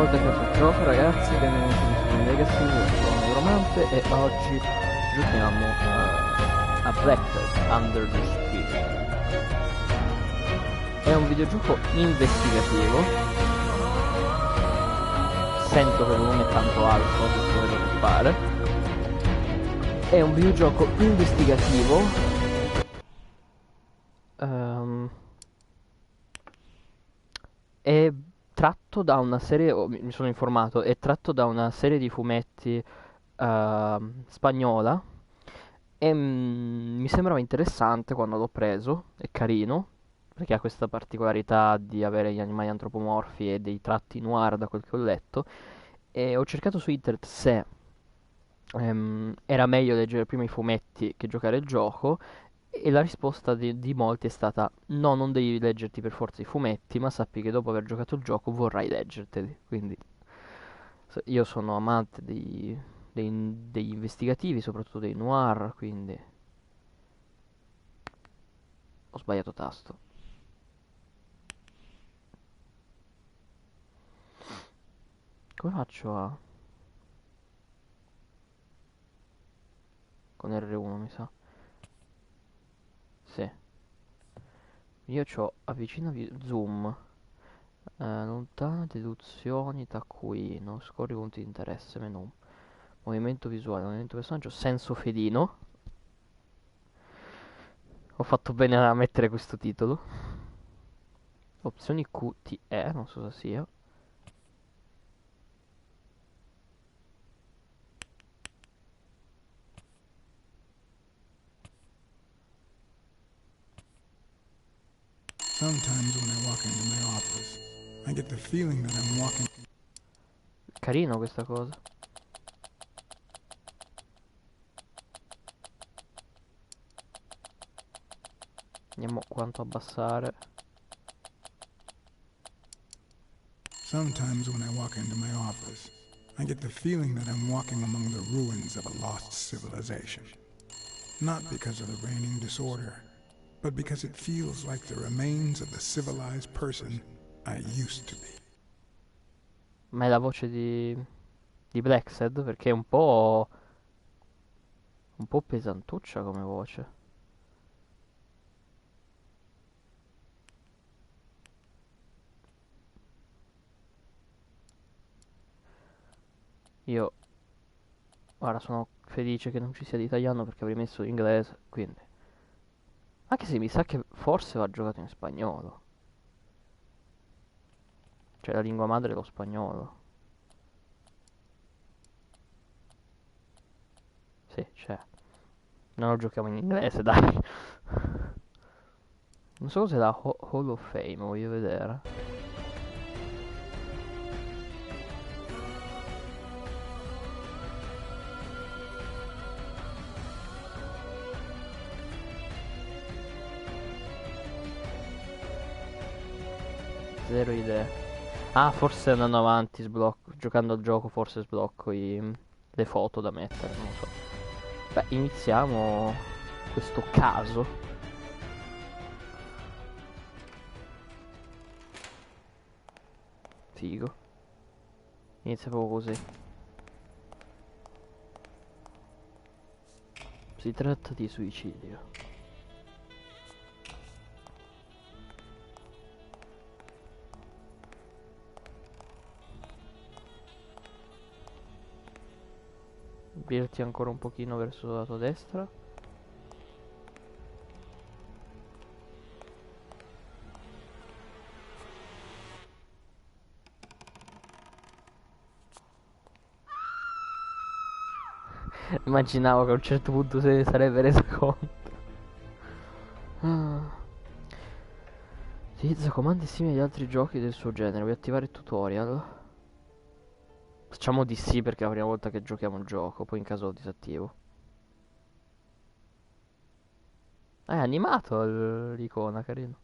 volta che sul gioco ragazzi, benvenuti su Legacy, io sono Neuromante e oggi giochiamo a Blacksad Under the Spirit. È un videogioco investigativo. Sento che il volume è tanto alto, questo ve lo fare. È un videogioco investigativo. È tratto da una serie, mi sono informato, è tratto da una serie di fumetti spagnola e mi sembrava interessante quando l'ho preso, è carino, perché ha questa particolarità di avere gli animali antropomorfi e dei tratti noir da quel che ho letto, e ho cercato su internet se era meglio leggere prima i fumetti che giocare il gioco. E la risposta di molti è stata: no, non devi leggerti per forza i fumetti, ma sappi che dopo aver giocato il gioco vorrai leggerteli. Quindi io sono amante degli investigativi, soprattutto dei noir, quindi ho sbagliato tasto. Come faccio a... con R1 mi sa. Sì. Io c'ho avvicina zoom. Lontana, deduzioni, taccuino, scorri punti di interesse, menu. Movimento visuale, movimento personaggio, senso felino. Ho fatto bene a mettere questo titolo. Opzioni QTE, non so se sia. Sometimes when I walk into my office, I get the feeling that I'm walking. Carino questa cosa. Vediamo quanto abbassare. Sometimes when I walk into my office, I get the feeling that I'm walking among the ruins of a lost civilization. Not because of the reigning disorder, but because it feels like the remains of the civilized person I used to be. Ma è la voce di Blacksad perché è un po' pesantuccia come voce. Io ora sono felice che non ci sia di italiano perché avrei messo l'inglese, quindi. Anche se mi sa che forse va giocato in spagnolo. Cioè la lingua madre è lo spagnolo. Sì, c'è. Non lo giochiamo in inglese, dai. Non so cos'è la Hall of Fame, voglio vedere. Zero idee. Ah, forse andando avanti giocando al gioco forse sblocco le foto da mettere, non lo so. Beh, iniziamo questo caso. Figo. Inizia proprio così. Si tratta di suicidio. Virti ancora un pochino verso la tua destra. Immaginavo che a un certo punto se ne sarebbe reso conto. Utilizza comandi simili agli altri giochi del suo genere. Vuoi attivare il tutorial? Facciamo di sì perché è la prima volta che giochiamo il gioco. Poi in caso lo disattivo. È animato l'icona, carino.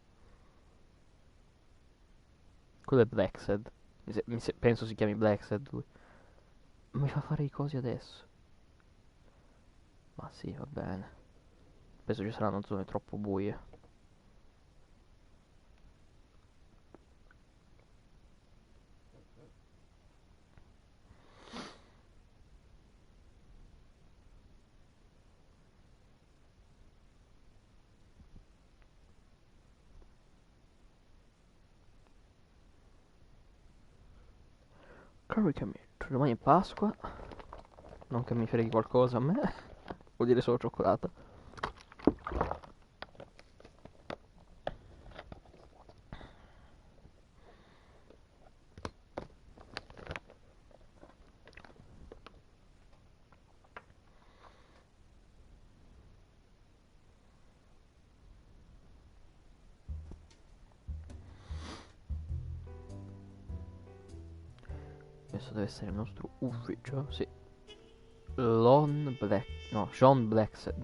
Quello è Blacksad. Penso si chiami Blacksad lui. Mi fa fare i cosi adesso. Ma sì, va bene. Penso ci saranno zone troppo buie. Carica meat. Domani è Pasqua. Non che mi freghi qualcosa a me. Vuol dire solo cioccolata. Questo deve essere il nostro ufficio, sì. Lon Black... No, John Blacksad.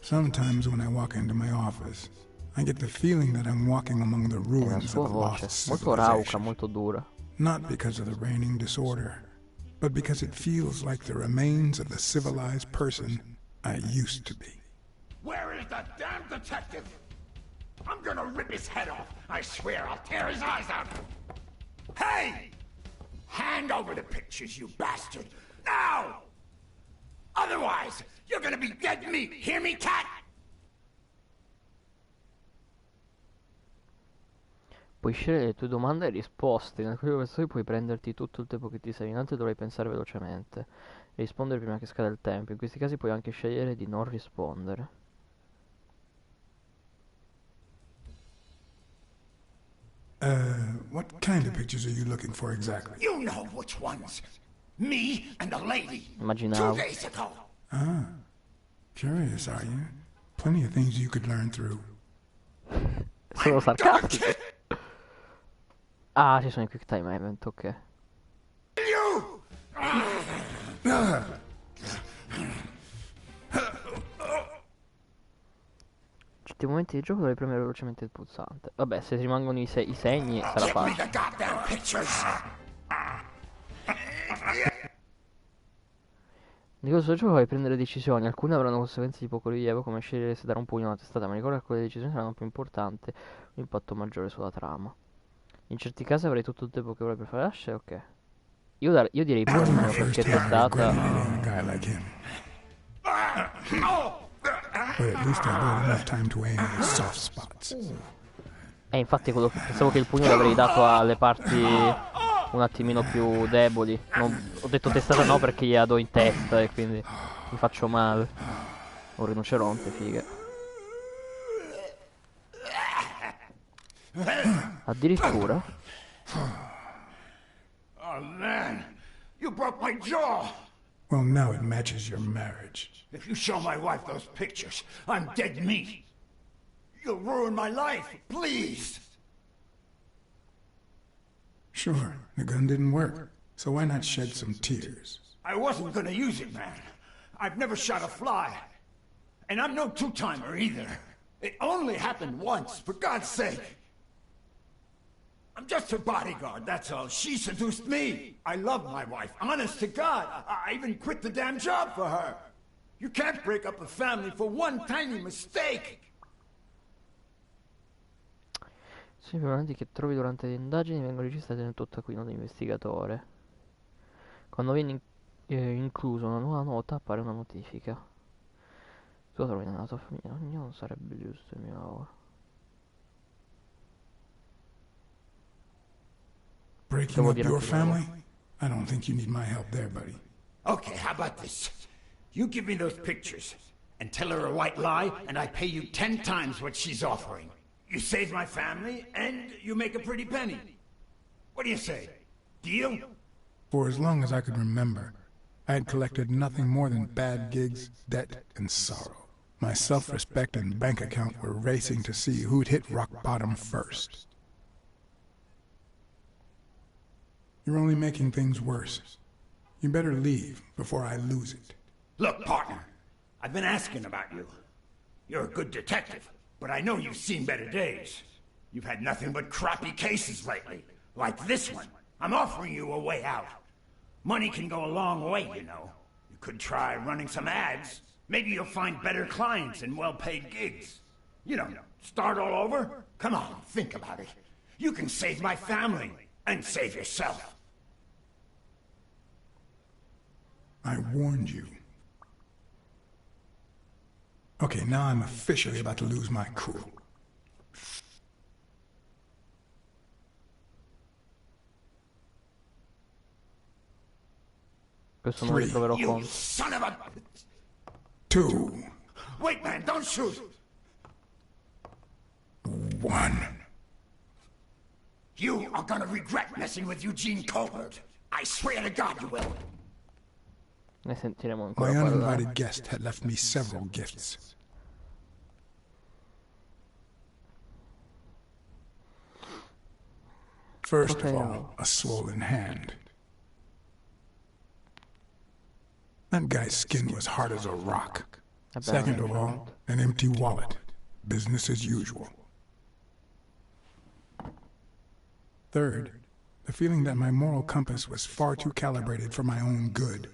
Sometimes when I walk into my office, I get the feeling that I'm walking among the È la ruins of sua a lost voce, molto rauca, civilization. molto dura. Not because of the reigning disorder, but because it feels like the remains of the civilized person I used to be. Where is the damn detective? I'm gonna rip his head off. I swear I'll tear his eyes out. Hey! Hand over the pictures, you bastard! Now! Otherwise, you're gonna be dead meat. Hear me, cat? Puoi scegliere le tue domande e risposte. In alcune occasioni puoi prenderti tutto il tempo che ti serve, in altre dovrai pensare velocemente e rispondere prima che scada il tempo. In questi casi puoi anche scegliere di non rispondere. What kind of pictures are you looking for exactly? You know which ones. Me and the lady. 2 Immaginavo. days ago. Ah, curious, are you? Plenty of things you could learn through. Sono sarcastico. Ah, ci sono i quick time event, ok. You! Certi momenti di gioco dovrei premere velocemente il pulsante. Vabbè, se rimangono i segni sarà Get me facile. the goddamn pictures. Di questo gioco puoi prendere decisioni, alcune avranno conseguenze di poco rilievo, come scegliere se dare un pugno a una testata, ma ricorda che quelle decisioni saranno più importanti, un impatto maggiore sulla trama. In certi casi avrai tutto il tempo che vuoi per fare la scelta, ok. Io direi It wasn't my pugno first perché time regretting testata... hitting a guy like him. But at least I bought enough time to aim at his soft spots. Infatti quello che pensavo che il pugno l'avrei dato alle parti un attimino più deboli. Ho detto testata no perché gliela do in testa e quindi mi faccio male. Un rinoceronte, figa. Addirittura? Oh, man. You broke my jaw. Well, now it matches your marriage. If you show my wife those pictures, I'm dead meat. You'll ruin my life, please. Sure, the gun didn't work, so why not shed some tears? I wasn't gonna use it, man. I've never shot a fly. And I'm no two-timer either. It only happened once, for God's sake. I'm just her bodyguard, that's all. She seduced me. I love my wife, honest to God. I even quit the damn job for her. You can't break up a family for one tiny mistake. Sì, i momenti che trovi durante le indagini vengono registrati nel tuo taccuino dell'investigatore. Quando viene incluso una nuova nota appare una notifica. Tu la trovi nella tua famiglia, ognuno sarebbe giusto il mio lavoro. Breaking Devo up dire your anche io. family? I don't think you need my help there, buddy. Okay, how about this? You give me those pictures and tell her a white lie, and I pay you 10 times what she's offering. You save my family, and you make a pretty penny. What do you say? Deal? For as long as I could remember, I had collected nothing more than bad gigs, debt, and sorrow. My self-respect and bank account were racing to see who'd hit rock bottom first. You're only making things worse. You better leave before I lose it. Look, partner, I've been asking about you. You're a good detective, but I know you've seen better days. You've had nothing but crappy cases lately, like this one. I'm offering you a way out. Money can go a long way, you know. You could try running some ads. Maybe you'll find better clients and well-paid gigs. You know, start all over? Come on, think about it. You can save my family and save yourself. I warned you. Okay, now I'm officially about to lose my cool. Questo non lo 3, ritroverò You contro. son of a... 2, Wait, man, don't shoot! 1. You are gonna regret messing with Eugene Colbert. I swear to God you will. Ne sentiremo My ancora parlare. uninvited guest had left me several gifts. First of all, a swollen hand. That guy's skin was hard as a rock. Second of all, an empty wallet. Business as usual. Third, the feeling that my moral compass was far too calibrated for my own good.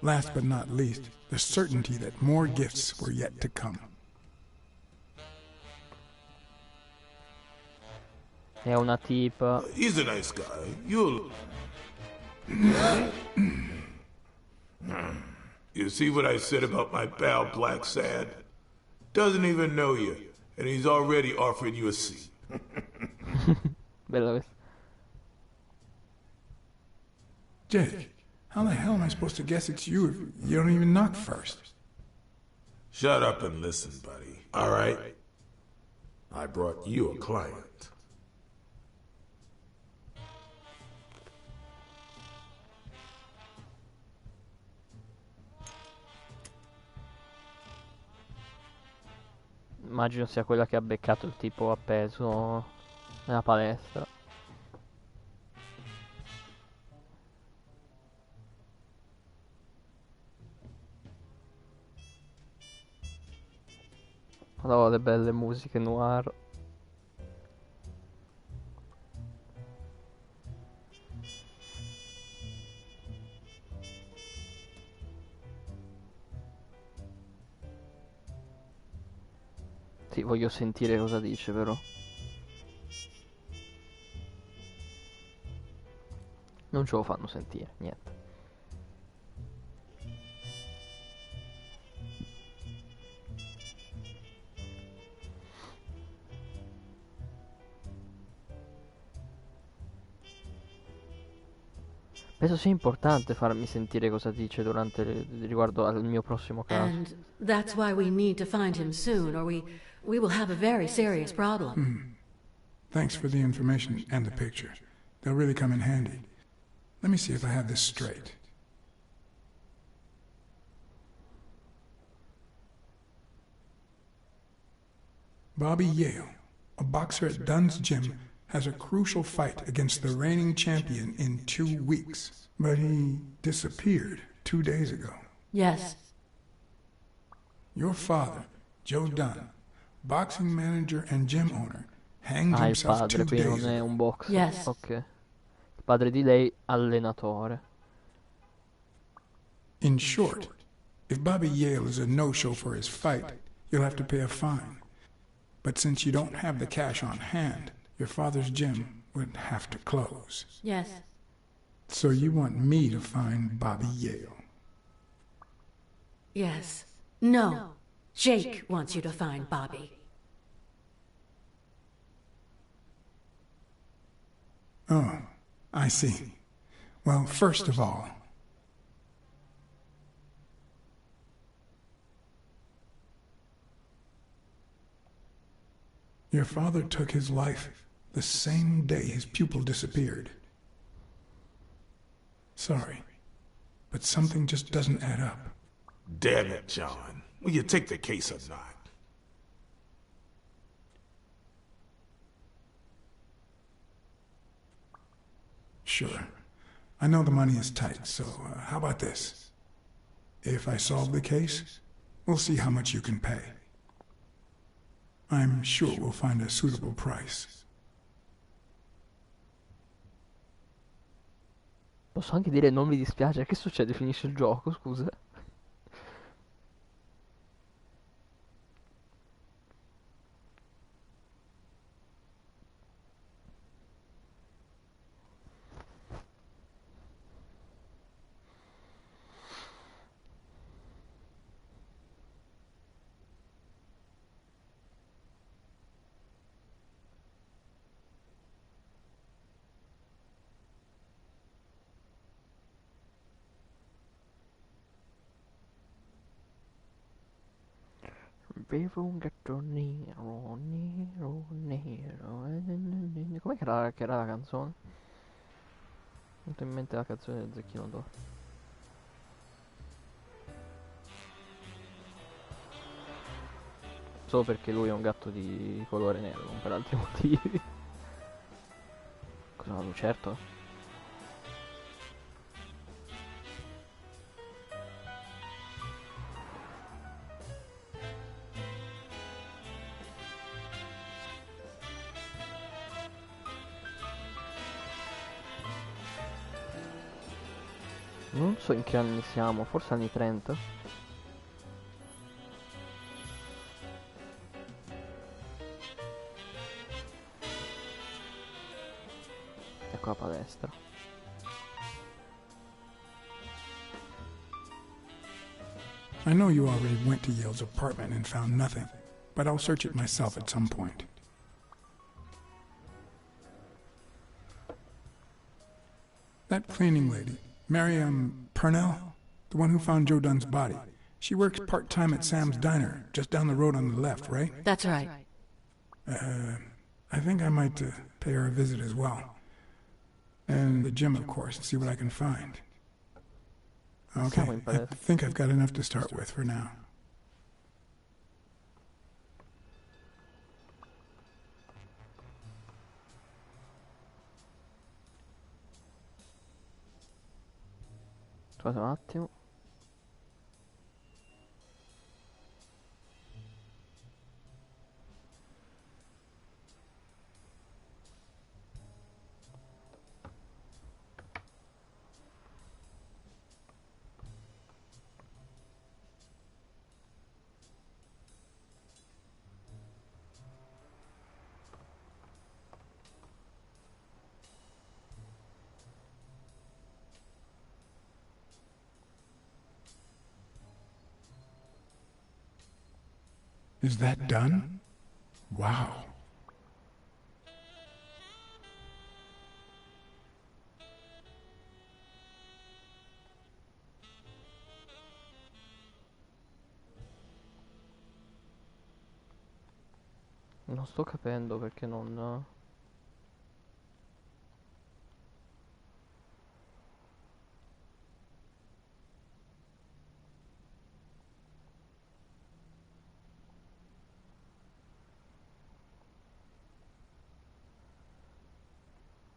Last but not least, the certainty that more gifts were yet to come. È una tipa. He's a nice guy. You'll... You see what I said about my pal Blacksad? Doesn't even know you, and he's already offering you a seat. Bella questa. Jake, how the hell am I supposed to guess it's you if you don't even knock first? Shut up and listen, buddy. All right? I brought you a client. Immagino sia quella che ha beccato il tipo appeso nella palestra. Allora, le belle musiche noir. Sì, voglio sentire cosa dice però. Non ce lo fanno sentire, niente. Penso sia importante farmi sentire cosa dice durante riguardo al mio prossimo caso. And that's why we need to find him soon, or we will have a very serious problem. Thanks for the information and the picture. They'll really come in handy. Let me see if I have this straight. Bobby Yale, a boxer at Dunn's gym, has a crucial fight against the reigning champion in 2 weeks. But he disappeared 2 days ago. Yes. Your father, Joe Dunn, boxing manager and gym owner, hanged Ah, il himself padre, 2 quindi days non è ago. un boxer. Yes. Ok. Il padre di lei, allenatore. In short, if Bobby Yale is a no-show for his fight, you'll have to pay a fine. But since you don't have the cash on hand, your father's gym would have to close. Yes. So you want me to find Bobby Yale. Yes. No. Jake wants you to find Bobby. Oh, I see. Well, first of all, your father took his life the same day his pupil disappeared. Sorry, but something just doesn't add up. Damn it, John. Will you take the case or not? Sure. I know the money is tight, so how about this? If I solve the case, we'll see how much you can pay. I'm sure we'll find a suitable price. Posso anche dire non mi dispiace. Che succede? Finisce il gioco, scusa. Avevo un gatto nero, nero, nero. Com'è che era la canzone? Mi è venuta in mente la canzone del Zecchino d'Oro. Solo perché lui è un gatto di colore nero, non per altri motivi. Cosa una lucertola? Non so in che anni siamo, forse anni 30? Ecco la palestra. I know you already went to Yale's apartment and found nothing, but I'll search it myself at some point. That cleaning lady, Miriam Purnell, the one who found Joe Dunn's body, she works part-time at Sam's Diner, just down the road on the left, right? That's right. I think I might pay her a visit as well. And the gym, of course, and see what I can find. Okay, Siamo in I palestra. think I've got enough to start with for now. Aspetta un attimo. Is that done? Wow. Non sto capendo perché non...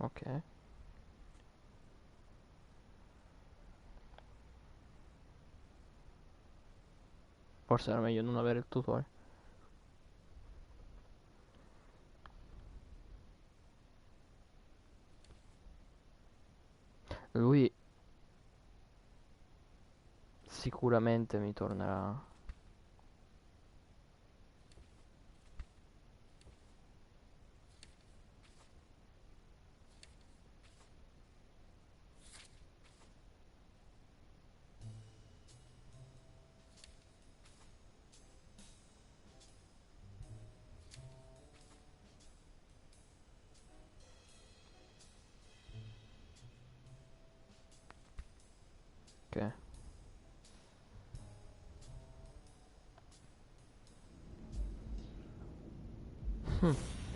Ok. Forse era meglio non avere il tutorial. Lui sicuramente mi tornerà. Ok.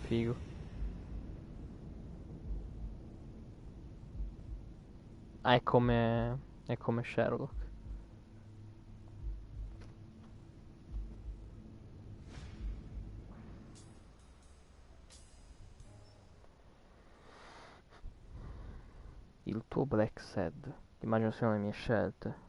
Figo. Ah, è come Sherlock. Il tuo Blacksad. Immagino siano le mie scelte.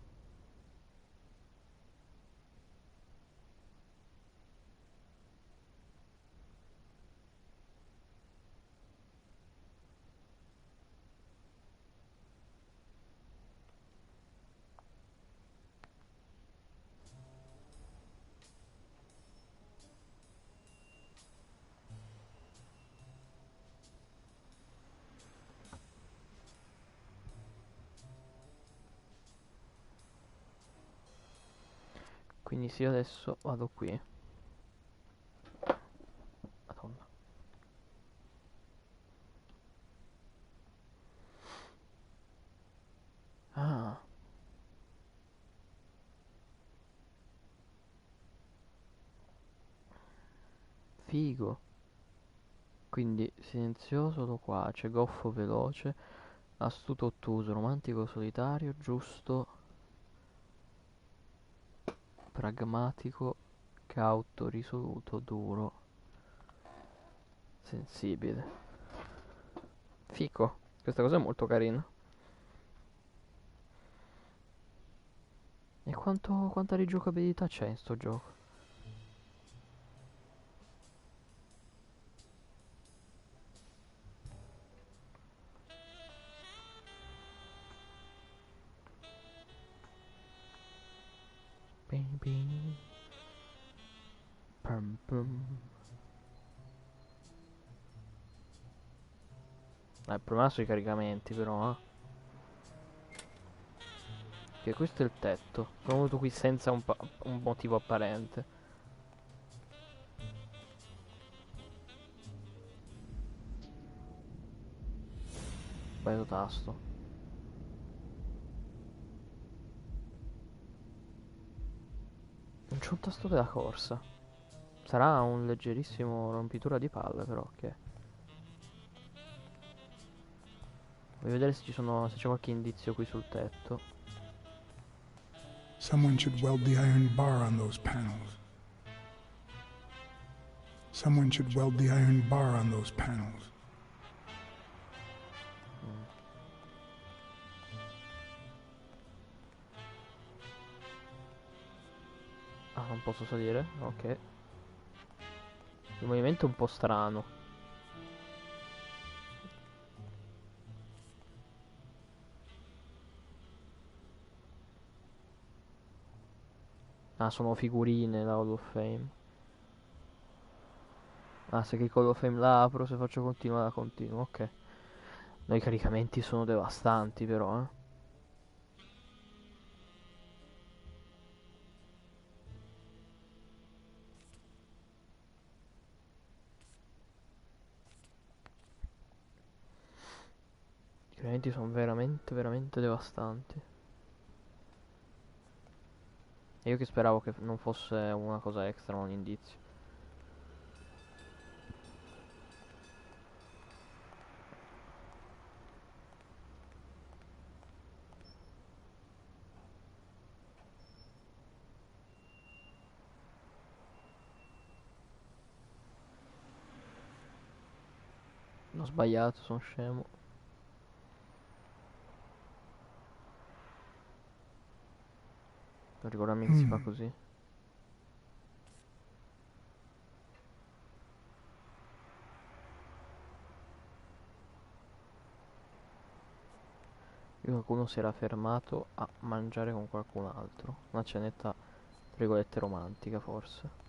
Quindi se io adesso vado qui. Madonna. Ah. figo. Quindi silenzioso, loquace, goffo, veloce, astuto, ottuso, romantico, solitario, giusto, pragmatico, cauto, risoluto, duro, sensibile. Fico. Questa cosa è molto carina. E quanta rigiocabilità c'è in sto gioco? Bing bing. Pum pum. Il problema sono i caricamenti però, eh. Che questo è il tetto. Sono venuto qui senza un motivo apparente. Sbagliato tasto. Non c'è un tasto della corsa. Sarà un leggerissimo rompitura di palle però, che... Voglio vedere se se c'è qualche indizio qui sul tetto. Someone should weld the iron bar on those panels. Someone should weld the iron bar on those panels. Ah, non posso salire? Ok. Il movimento è un po' strano. Ah, sono figurine la Hall of Fame. Ah, se clicco Hall of Fame la apro, se faccio continua la continuo, ok. No, i caricamenti sono devastanti però, eh. I caricamenti sono veramente, veramente devastanti. E io che speravo che non fosse una cosa extra, un indizio. Ho sbagliato, sono scemo. Non ricordarmi che si fa così. Qui qualcuno si era fermato a mangiare con qualcun altro. Una cenetta, tra virgolette, romantica forse.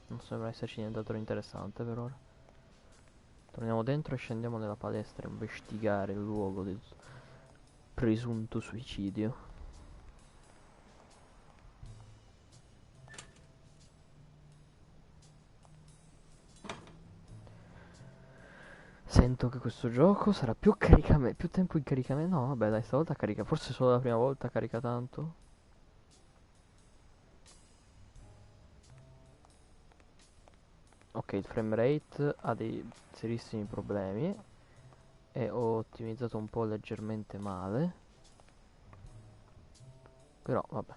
Non sembra esserci nient'altro interessante per ora. Torniamo dentro e scendiamo nella palestra a investigare il luogo del presunto suicidio. Sento che questo gioco sarà più più tempo in caricamento. No, vabbè, dai, stavolta carica. Forse solo la prima volta carica tanto. Ok, il frame rate ha dei serissimi problemi e ho ottimizzato un po' leggermente male. Però, vabbè.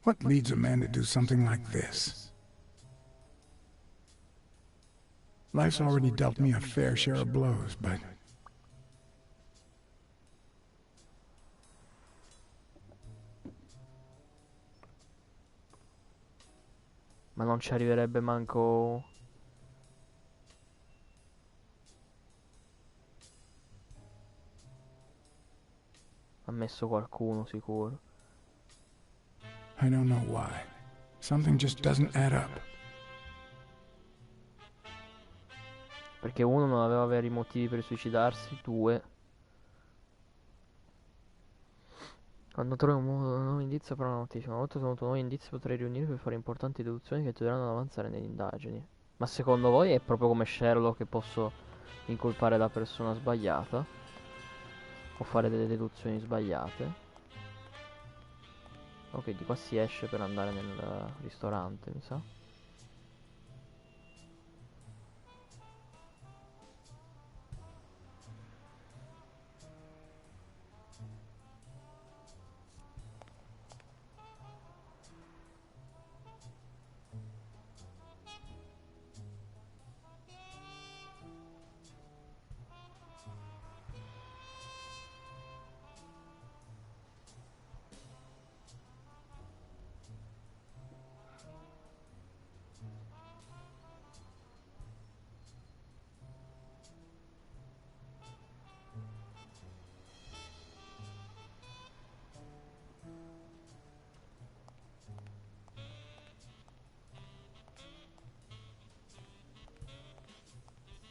What leads a man to do something like this? Life's already dealt me a fair share of blows, but... Ma non ci arriverebbe manco... Ha messo qualcuno sicuro. I don't know why. Something just doesn't add up. Perché uno non aveva veri motivi per suicidarsi, due... Quando trovi un nuovo indizio per una notifica, una volta ottenuto nuovi indizi potrei riunirli per fare importanti deduzioni che ti aiuteranno ad avanzare nelle indagini. Ma secondo voi è proprio come Sherlock che posso incolpare la persona sbagliata? O fare delle deduzioni sbagliate? Ok, di qua si esce per andare nel ristorante, mi sa.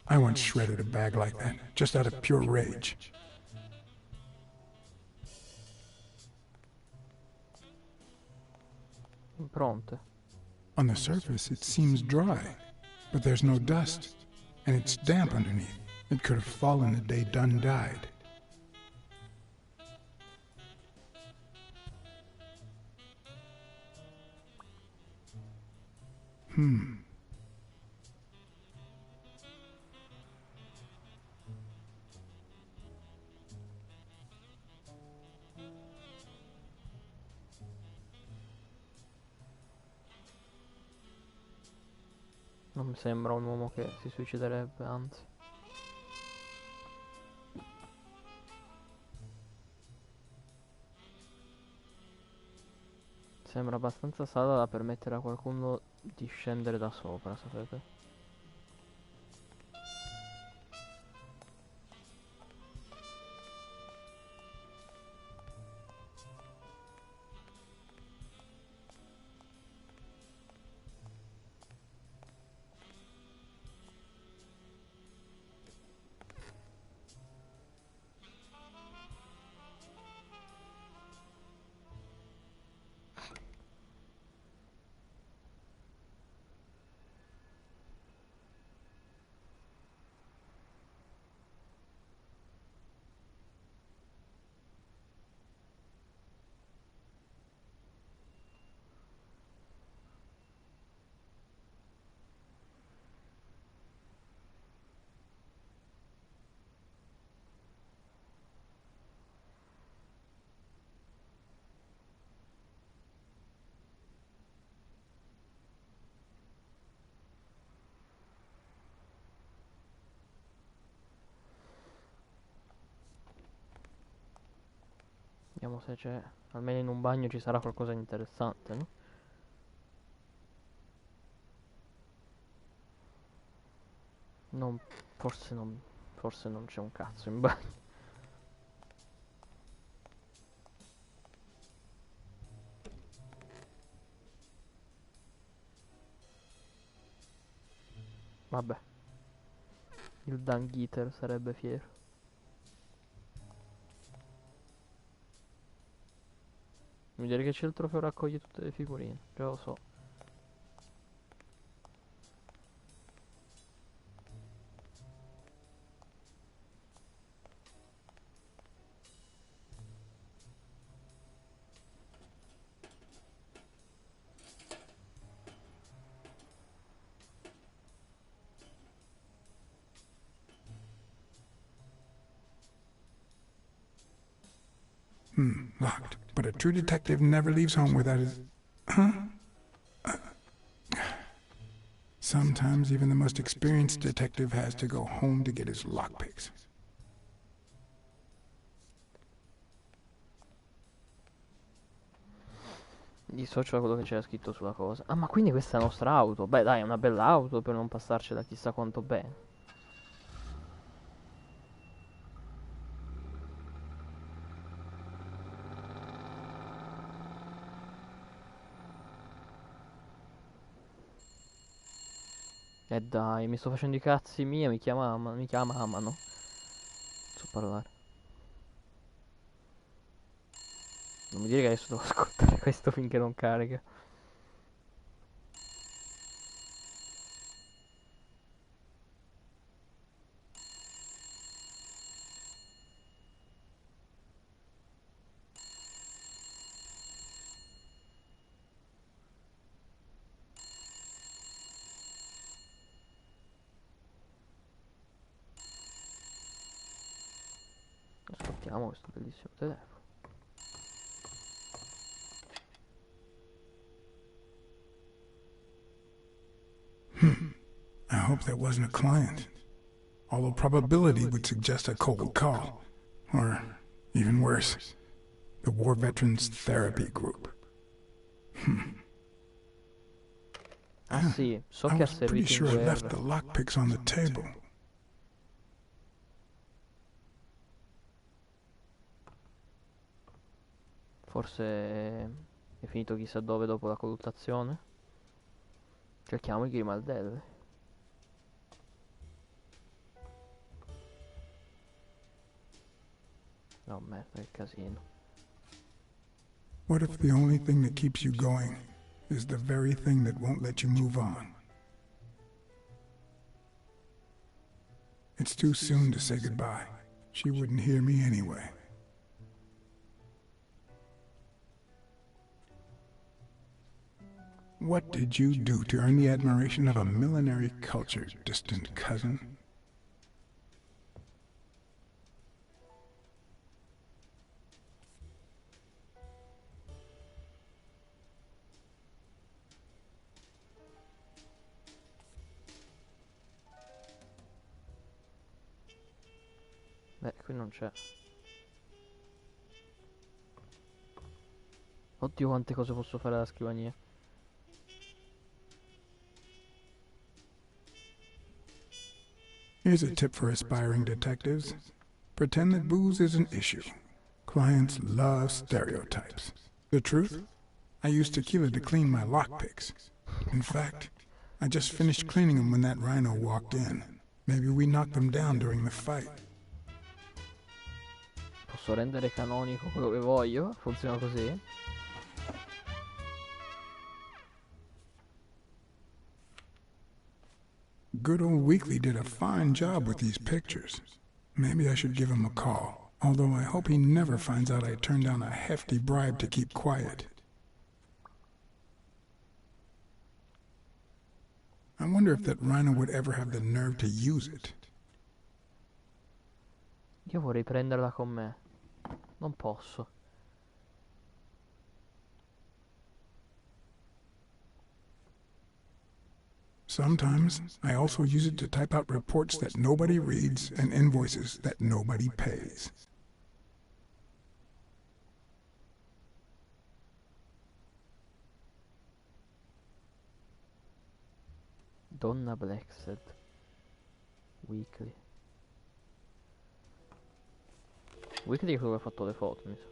I once shredded a bag like that, just out of pure rage. Impronte. On the surface, it seems dry, but there's no dust, and it's damp underneath. It could have fallen the day Dunn died. Non mi sembra un uomo che si suiciderebbe, anzi. Sembra abbastanza salda da permettere a qualcuno di scendere da sopra, sapete? Vediamo se c'è, almeno in un bagno ci sarà qualcosa di interessante, no? Non, forse non, forse non c'è un cazzo in bagno. Vabbè, il Dungeeter sarebbe fiero. Mi direi che c'è il trofeo raccoglie tutte le figurine, già lo so. Locked. But a true detective never leaves home without his... Huh? Sometimes even the most experienced detective has to go home to get his lockpicks. Dissocio da quello che c'era scritto sulla cosa. Ah, ma quindi questa è la nostra auto? Beh, dai, è una bella auto per non passarci da chissà quanto bene. E dai, mi sto facendo i cazzi miei, mi chiamano. Non so parlare. Non mi dire che adesso devo ascoltare questo finché non carica. Ascoltiamo questo bellissimo telefono. I hope that wasn't a client. Although probability would suggest a cold call. Or, even worse, the War Veterans Therapy Group. Ah sì, so I che ha was pretty servito in sure I left guerra. the lockpicks on the table. Forse è finito chissà dove dopo la colluttazione. Cerchiamo i grimaldelle. No, merda, che casino. What if the only thing that keeps you going is the very thing that won't let you move on? It's too soon to say goodbye. She wouldn't hear me anyway. What did you do to earn the admiration of a millinery culture, distant cousin? Beh, qui non c'è. Oddio quante cose posso fare alla scrivania. Here's a tip for aspiring detectives. Pretend that booze is an issue. Clients love stereotypes. The truth? I use tequila to clean my lockpicks. In fact, I just finished cleaning them when that rhino walked in. Maybe we knocked them down during the fight. Posso rendere canonico quello che voglio? Funziona così? Good old Weekly did a fine job with these pictures. Maybe I should give him a call, although I hope he never finds out I turned down a hefty bribe to keep quiet. I wonder if that rhino would ever have the nerve to use it. Io vorrei prenderla con me. Non posso. Sometimes I also use it to type out reports that nobody reads and invoices that nobody pays. Donna Blacksad. Weekly. Weekly è quello che ha fatto le foto, mi sa.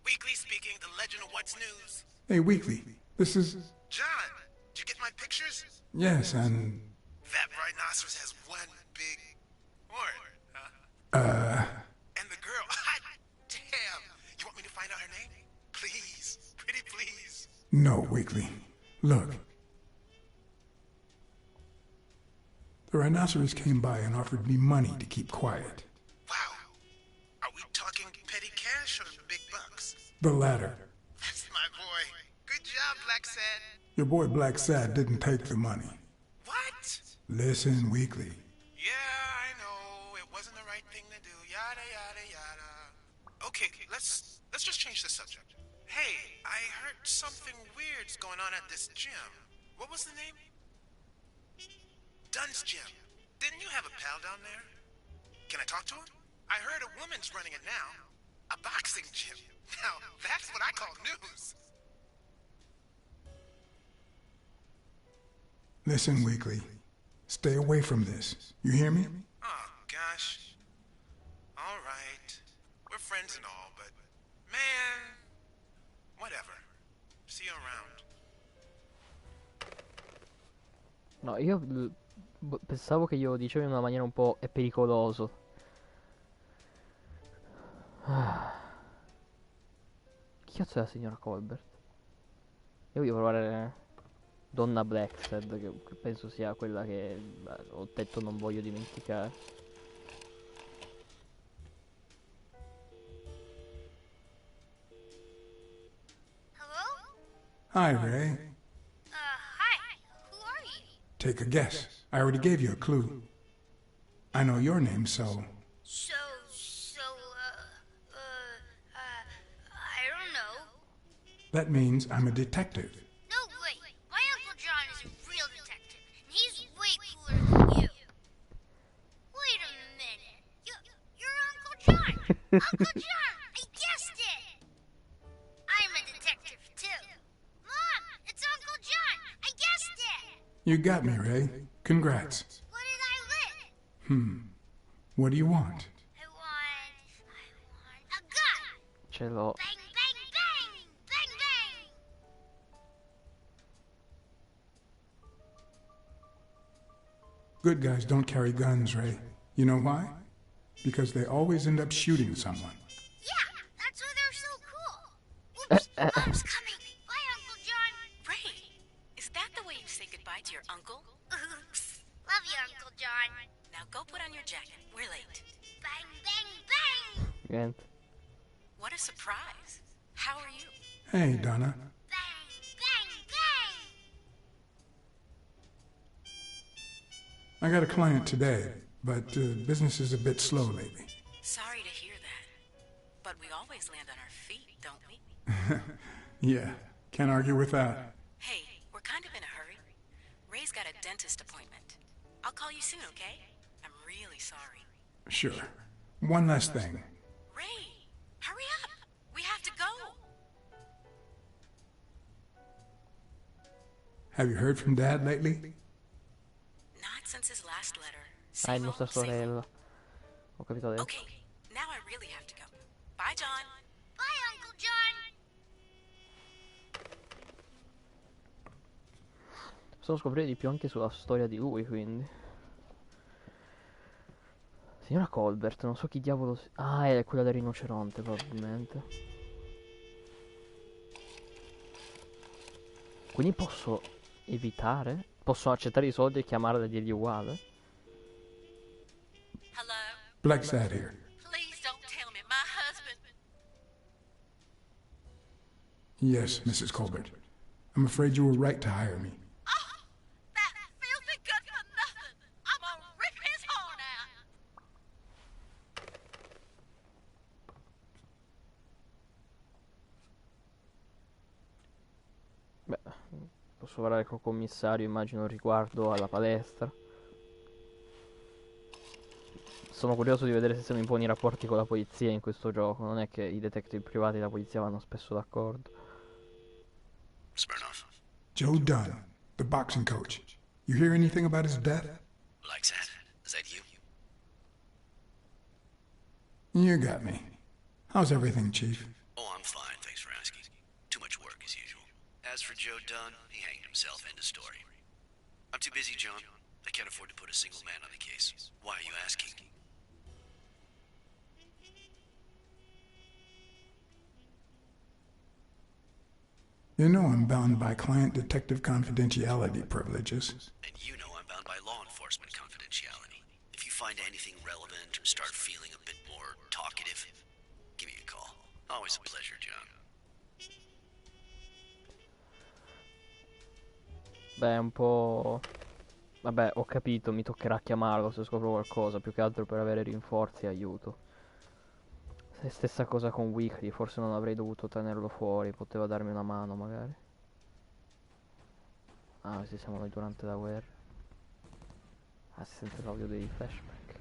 Weekly speaking, the legend of what's news. Hey, Weekly, this is... John, did you get my pictures? Yes, and... That rhinoceros has one big horn, huh? And the girl, hot damn. You want me to find out her name? Please, pretty please. No, Weekly. Look. The rhinoceros came by and offered me money to keep quiet. Wow. Are we talking petty cash or big bucks? The latter. That's my boy. Good job, Blacksad. Your boy Blacksad didn't take the money. What? Listen, Weekly. Yeah, I know. It wasn't the right thing to do. Yada, yada, yada. Okay, let's just change the subject. Hey, I heard something weird's going on at this gym. What was the name? Dunn's Gym. Didn't you have a pal down there? Can I talk to him? I heard a woman's running it now. A boxing gym. Now, that's what I call news. Listen, Weekly. Stay away from this. You hear me? Oh, gosh. All right. We're friends and all, but... Man... Whatever. See you around. No, io pensavo che glielo dicevo in una maniera un po' è pericoloso. Chi cazzo è la signora Colbert? Io voglio provare Donna Blacksad, che penso sia quella che ho detto non voglio dimenticare. Hello? Hi, Ray. Hi. Who are you? Take a guess. I already gave you a clue. I know your name, so... I don't know. That means I'm a detective. No, wait. My Uncle John is a real detective, and he's way cooler than you. Wait a minute. You're Uncle John. Uncle John, I guessed it. I'm a detective, too. Mom, it's Uncle John. I guessed it. You got me, Ray. Congrats. What did I win? What do you want? I want a gun. Ce l'ho. Bang, bang, bang! Bang, bang! Good guys don't carry guns, Ray. You know why? Because they always end up shooting someone. Yeah, that's why they're so cool. Oops, Mom's coming. Bye, Uncle John. Ray, is that the way you say goodbye to your uncle? Oops. Love you, Uncle John. Now go put on your jacket. We're late. Bang, bang, bang! Niente. What a surprise. How are you? Hey, Donna. Bang, bang, bang! I got a client today, but business is a bit slow lately. Sorry to hear that. But we always land on our feet, don't we? Yeah, can't argue with that. Hey, we're kind of in a hurry. Ray's got a dentist appointment. I'll call you soon, okay? I'm really sorry. Sure. One last thing. Ray, hurry up. We have to go. Have you heard from Dad lately? Not since his last letter. Ah, è Same nostra old, same old. sorella. Ho capito adesso. Okay, now I really have to go. Bye, John. Bye, Uncle John. Possiamo scoprire di più anche sulla storia di lui, quindi. Signora Colbert, non so chi diavolo... Ah, è quella del rinoceronte, probabilmente. Quindi posso evitare? Posso accettare i soldi e chiamarla e dirgli uguale? Hello? Blacksad here. Please don't tell me. My husband... Yes, Mrs. Colbert. I'm afraid you were right to hire me. Oh, that filthy good for nothing. I'm gonna rip his horn out. Beh, posso parlare col commissario, immagino, riguardo alla palestra. Sono curioso di vedere se siamo in buoni rapporti con la polizia in questo gioco. Non è che i detective privati e la polizia vanno spesso d'accordo. Smirnoff. Joe Dunn, the boxing coach. You hear anything about his death? Blacksad. Is that you? You got me. How's everything, Chief? Oh, I'm fine, thanks for asking. Too much work as usual. As for Joe Dunn, he hanged himself, end of story. I'm too busy, John. I can't afford to put a single man on the case. Why are you asking? You know I'm bound by client detective confidentiality privileges. And you know I'm bound by law enforcement confidentiality. If you find anything relevant or start feeling a bit more talkative, give me a call. Always a pleasure, John. Beh, un po'... Vabbè, ho capito, mi toccherà chiamarlo se scopro qualcosa, più che altro per avere rinforzi e aiuto. Se stessa cosa con Weekly, forse non avrei dovuto tenerlo fuori, poteva darmi una mano magari. Ah, questi siamo noi durante la guerra. Ah, si sente l'audio dei flashback.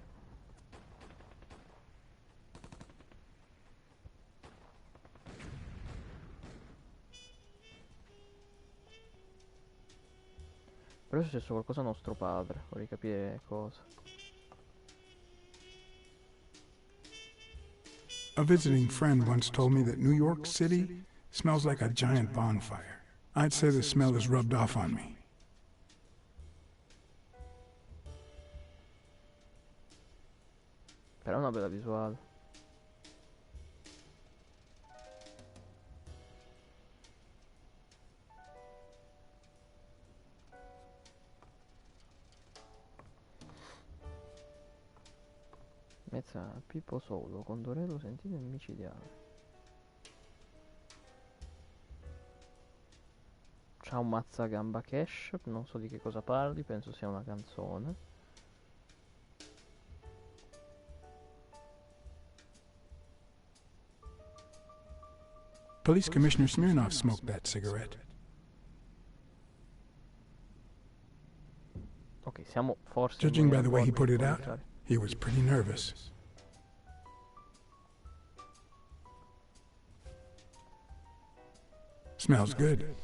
Però è successo qualcosa a nostro padre, vorrei capire cosa. A visiting friend once told me that New York City smells like a giant bonfire. I'd say the smell is rubbed off on me. Però è una bella visuale. Mezza Pippo solo, Condorello sentito micidiale. C'ha un mazzagamba cash, non so di che cosa parli, penso sia una canzone. Police Commissioner Smirnov smoked that cigarette. Ok, siamo forse... Judging by in the way he put it out, cominciare. he was pretty nervous. Smells good.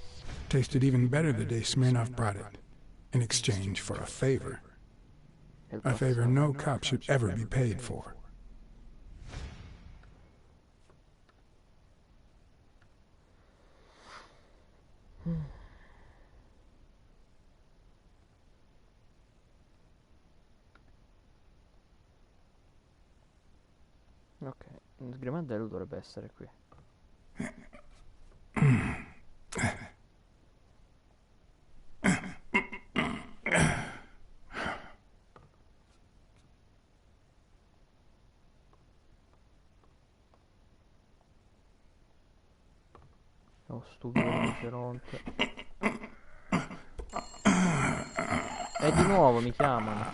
Tasted even better the day Smirnov brought it, in exchange for a favor. A favor no cop should ever be paid for. Ok, il sgrimandello dovrebbe essere qui. Oh, stupido rinoceronte. E di nuovo mi chiamano.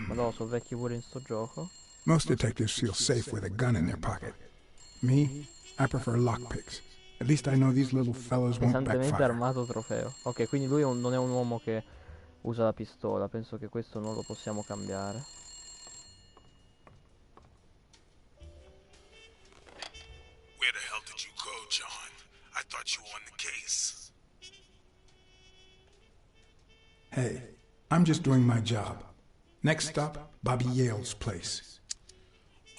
Madonna, sono vecchi pure in sto gioco. Most detectives feel safe with a gun in their pocket. Me, I prefer lockpicks. At least I know these little fellows won't Pesantemente backfire. armato trofeo. Ok, quindi lui non è un uomo che usa la pistola. Penso che questo non lo possiamo cambiare. Where the hell did you go, John? I thought you were on the case. Hey, I'm just doing my job. Next stop, Bobby Yale's place.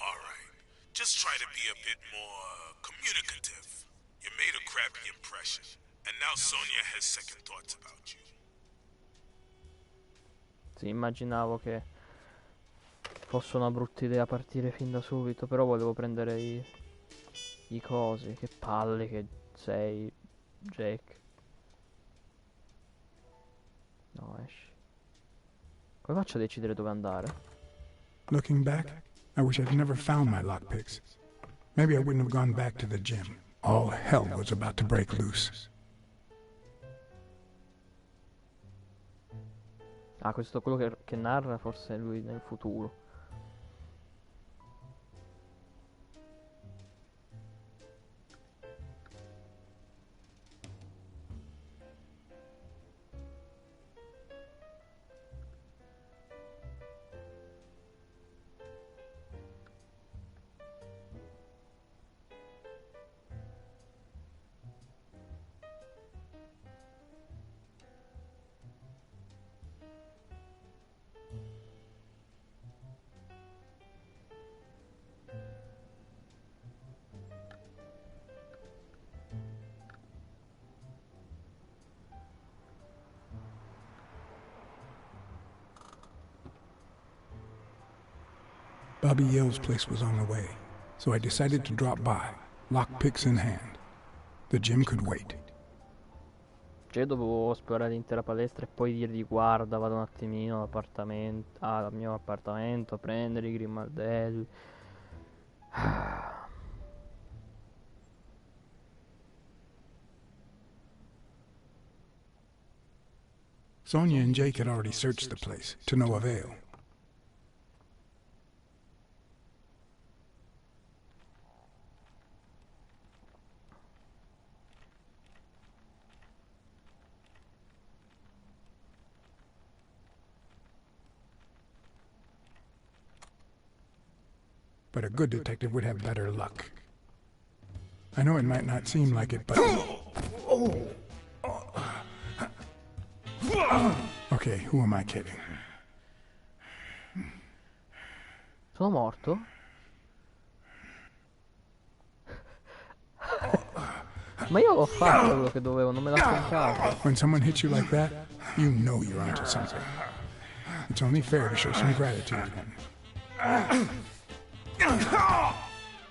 All right. Just try to be a bit more communicative. You made a crappy impression, and now Sonia has second thoughts about you. Sì, immaginavo che fosse una brutta idea partire fin da subito, però volevo prendere i cosi. Che palle che sei, Jake. No, esci. Come faccio a decidere dove andare? Looking back, I wish I'd never found my lockpicks. Maybe I wouldn't have gone back to the gym. All hell was about to break loose. Ah, questo quello che narra forse è lui nel futuro. Bobby Yale's place was on the way, so I decided to drop by, lockpicks in hand. The gym could wait. Cioè io dovevo esplorare l'intera palestra e poi dirgli guarda, vado un attimino all'appartamento, al mio appartamento a prendere i grimaldelli. Sonia and Jake had already searched the place, to no avail. But a good detective would have better luck. I know it might not seem like it, but... Okay, who am I kidding? Sono morto? Ma io ho fatto quello che dovevo, non me l'aspettavo. When someone hits you like that, You know you're onto something. It's only fair to show some gratitude.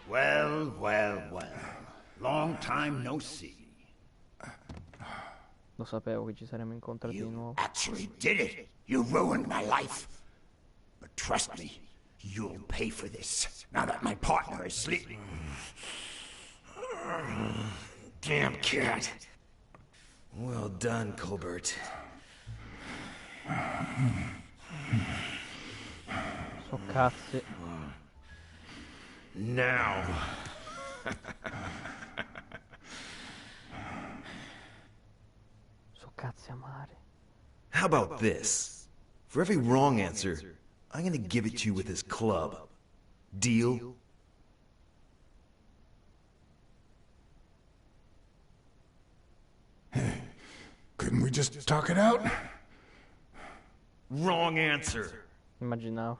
Well, well, well. Long time no see. Lo sapevo che ci saremmo incontrati di You nuovo. actually did it. You ruined my life. But trust me, you'll pay for this now that my partner is sleeping. Damn cat. Well done, Colbert. So cazzi. Now. So cazzi amare. How about this? For every wrong answer, I'm gonna give it to you with this club. Deal? Couldn't we just talk it out? Wrong answer. Immaginavo.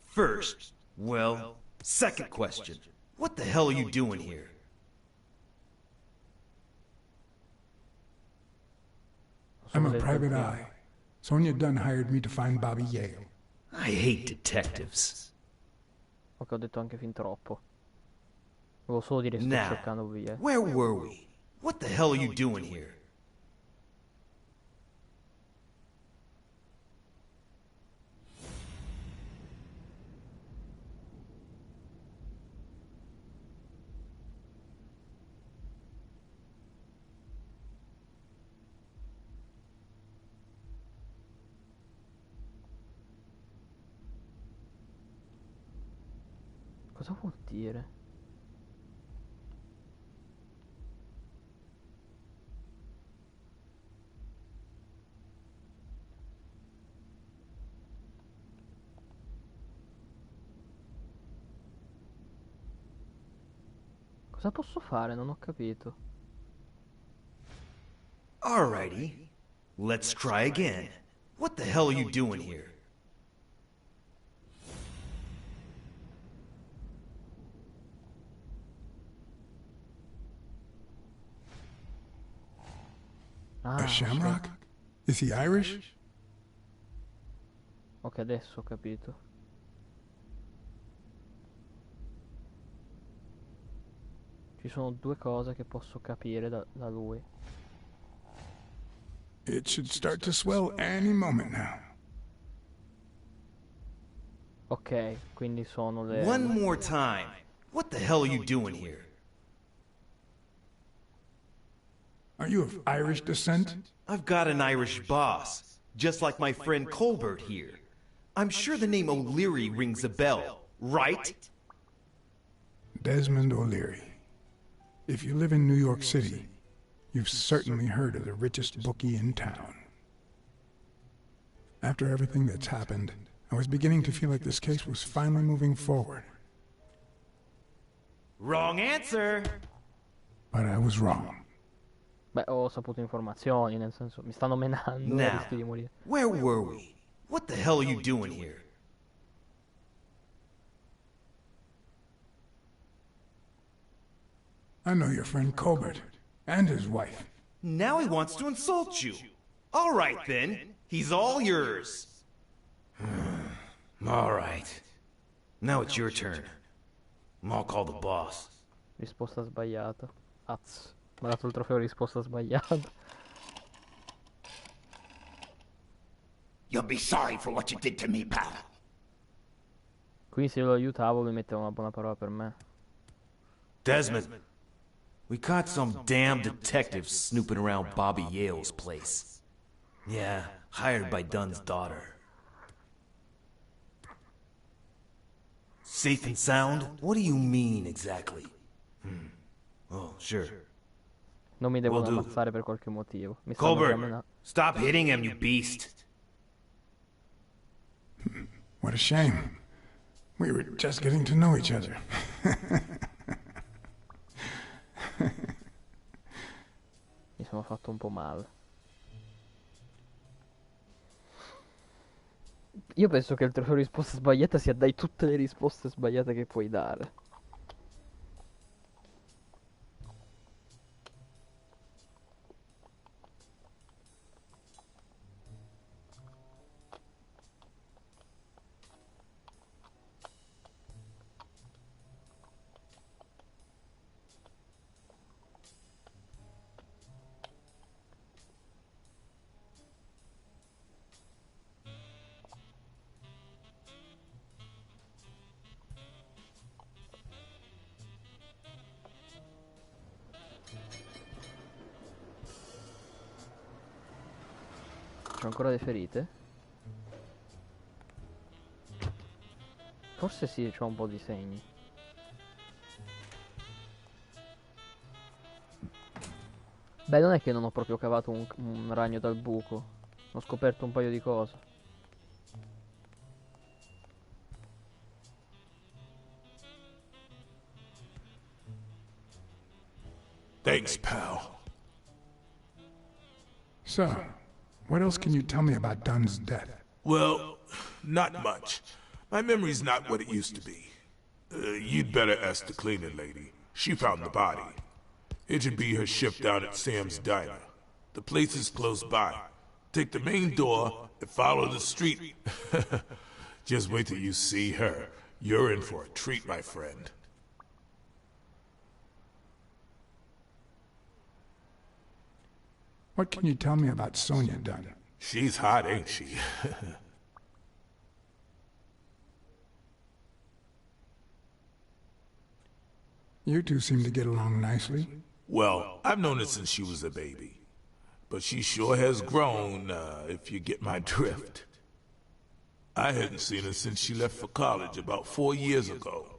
First, well, second question. What the hell are you doing here? I'm a private eye. Sonia Dunn hired me to find Bobby Yale. I hate detectives. Ok, ho detto anche fin troppo. Volevo solo dire sto Now, cercando via. where were we? What the hell are you doing here? Cosa vuol dire? Cosa posso fare? Non ho capito. Alrighty, let's try again. What the hell are you doing here? Ah, A shamrock? Is he Irish? ok, adesso ho capito. Ci sono due cose che posso capire da lui. It should start to swell any moment now. Ok, quindi sono le... One more time. What the hell are you doing here? Are you of Irish descent? I've got an Irish boss, just like my friend Colbert here. I'm sure the name O'Leary rings a bell, right? Desmond O'Leary. If you live in New York City, you've certainly heard of the richest bookie in town. After everything that's happened, I was beginning to feel like this case was finally moving forward. Wrong answer. But I was wrong. Beh, ho saputo informazioni, nel senso, mi stanno menando, Now, rischio di morire. where were we? What the hell are you doing here? I know your friend Colbert and his wife. Now he wants to insult you. All right then, he's all yours. All right. Now it's your turn. I'll call the boss. Risposta sbagliata. Az. Mi ha dato il trofeo risposta sbagliata. You'll be sorry for what you did to me, pal. Quindi se lo aiutavo lui metteva una buona parola per me. Desmond, we caught some damn detectives snooping around Bobby Yale's place. Yeah, hired by Dunn's daughter. Safe and sound? What do you mean exactly? Oh, sure. Non mi devono Will do. ammazzare per qualche motivo. Mi stanno Colbert, menando. stop hitting him, you beast. What a shame. We were just getting to know each other. Mi sono fatto un po' male. Io penso che il trofeo risposta sbagliata sia dai tutte le risposte sbagliate che puoi dare. c'ho ancora le ferite? Forse sì, c'ho un po' di segni. Beh, non è che non ho proprio cavato un ragno dal buco. Ho scoperto un paio di cose. Thanks, pal. So, what else can you tell me about Dunn's death? Well, not much. My memory's not what it used to be. You'd better ask the cleaning lady. She found the body. It should be her shift down at Sam's Diner. The place is close by. Take the main door and follow the street. Just wait till you see her. You're in for a treat, my friend. What can you tell me about Sonia Dunn? She's hot, ain't she? You two seem to get along nicely. Well, I've known her since she was a baby. But she sure has grown, if you get my drift. I hadn't seen her since she left for college about 4 years ago.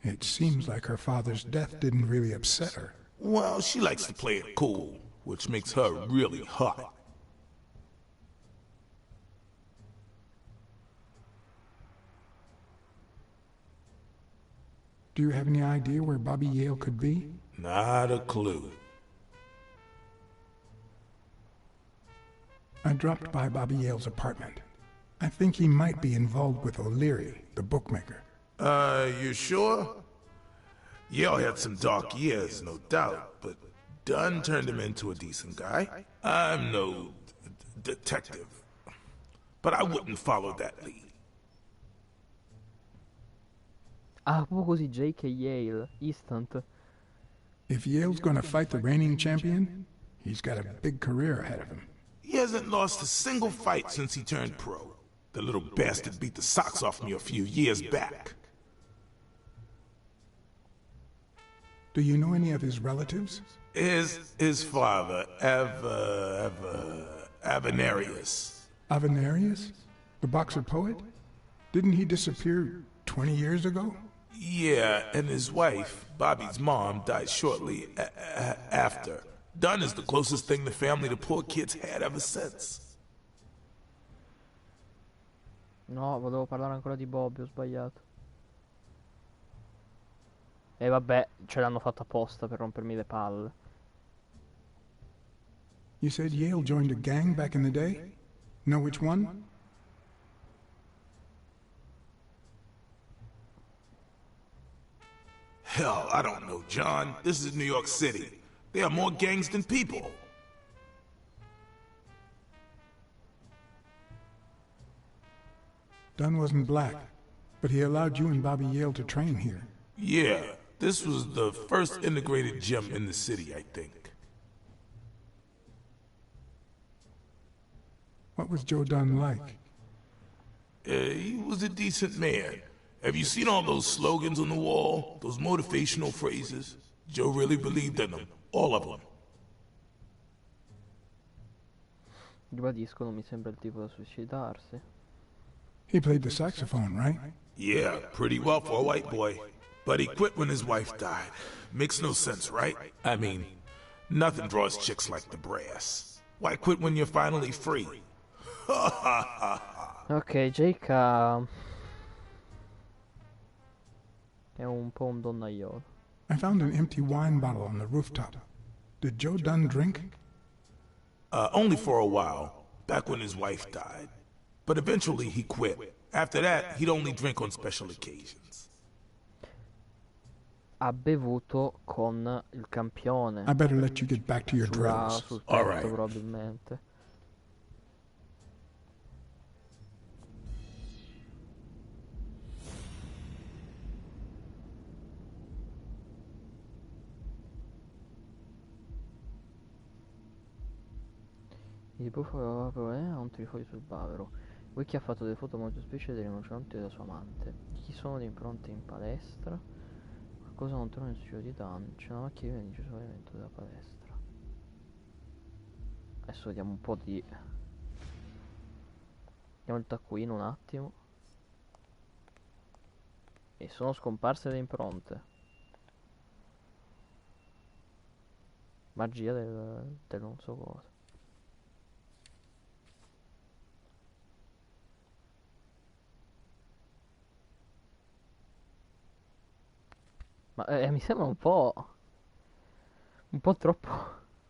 It seems like her father's death didn't really upset her. Well, she likes to play it cool, which makes her really hot. Do you have any idea where Bobby Yale could be? Not a clue. I dropped by Bobby Yale's apartment. I think he might be involved with O'Leary, the bookmaker. You sure? Yale had some dark years, no doubt, but Dunn turned him into a decent guy. I'm no detective, but I wouldn't follow that lead. Ah, proprio così, Jake e Yale, instant. If Yale's gonna fight the reigning champion, he's got a big career ahead of him. He hasn't lost a single fight since he turned pro. The little bastard beat the socks off me a few years back. Do you know any of his relatives? His father, Avenarius. Avenarius? The boxer poet? Didn't he disappear 20 years ago? Yeah, and his wife, Bobby's mom, died shortly after. Dunn is the closest thing the family the poor kids had ever since. No, volevo parlare ancora di Bobby, ho sbagliato. E vabbè, ce l'hanno fatto apposta per rompermi le palle. You said Yale joined a gang back in the day? Know which one? Hell, I don't know, John. This is New York City. There are more gangs than people. Dunn wasn't black, but he allowed you and Bobby Yale to train here. Yeah, this was the first integrated gym in the city, I think. What was Joe Dunn like? He was a decent man. Have you seen all those slogans on the wall? Those motivational phrases? Joe really believed in them. All of them. Ribadisco, non mi sembra il tipo da suicidarsi. He played the saxophone, right? Yeah, pretty well for a white boy. But he quit when his wife died. Makes no sense, right? I mean, nothing draws chicks like the brass. Why quit when you're finally free? Ok, Jake è un po' un donnaiolo. I found an empty wine bottle on the rooftop. Did Joe Dunn drink? Only for a while, back when his wife died. But eventually he quit. After that, he'd only drink on special occasions. Ha bevuto con il campione. I better let you get back to your drills. Sul All tetto, right. probabilmente. Il buffo ha un trifoli sul bavero. Voi chi ha fatto delle foto molto specie delle rinoceronti della sua amante. Chi sono le impronte in palestra? Qualcosa non torna nel studio di Dan. C'è una macchina che dice sull'elemento della palestra. Adesso vediamo un po' di... Vediamo il taccuino un attimo. E sono scomparse le impronte. Magia del non so cosa. Ma mi sembra un po'... Un po' troppo...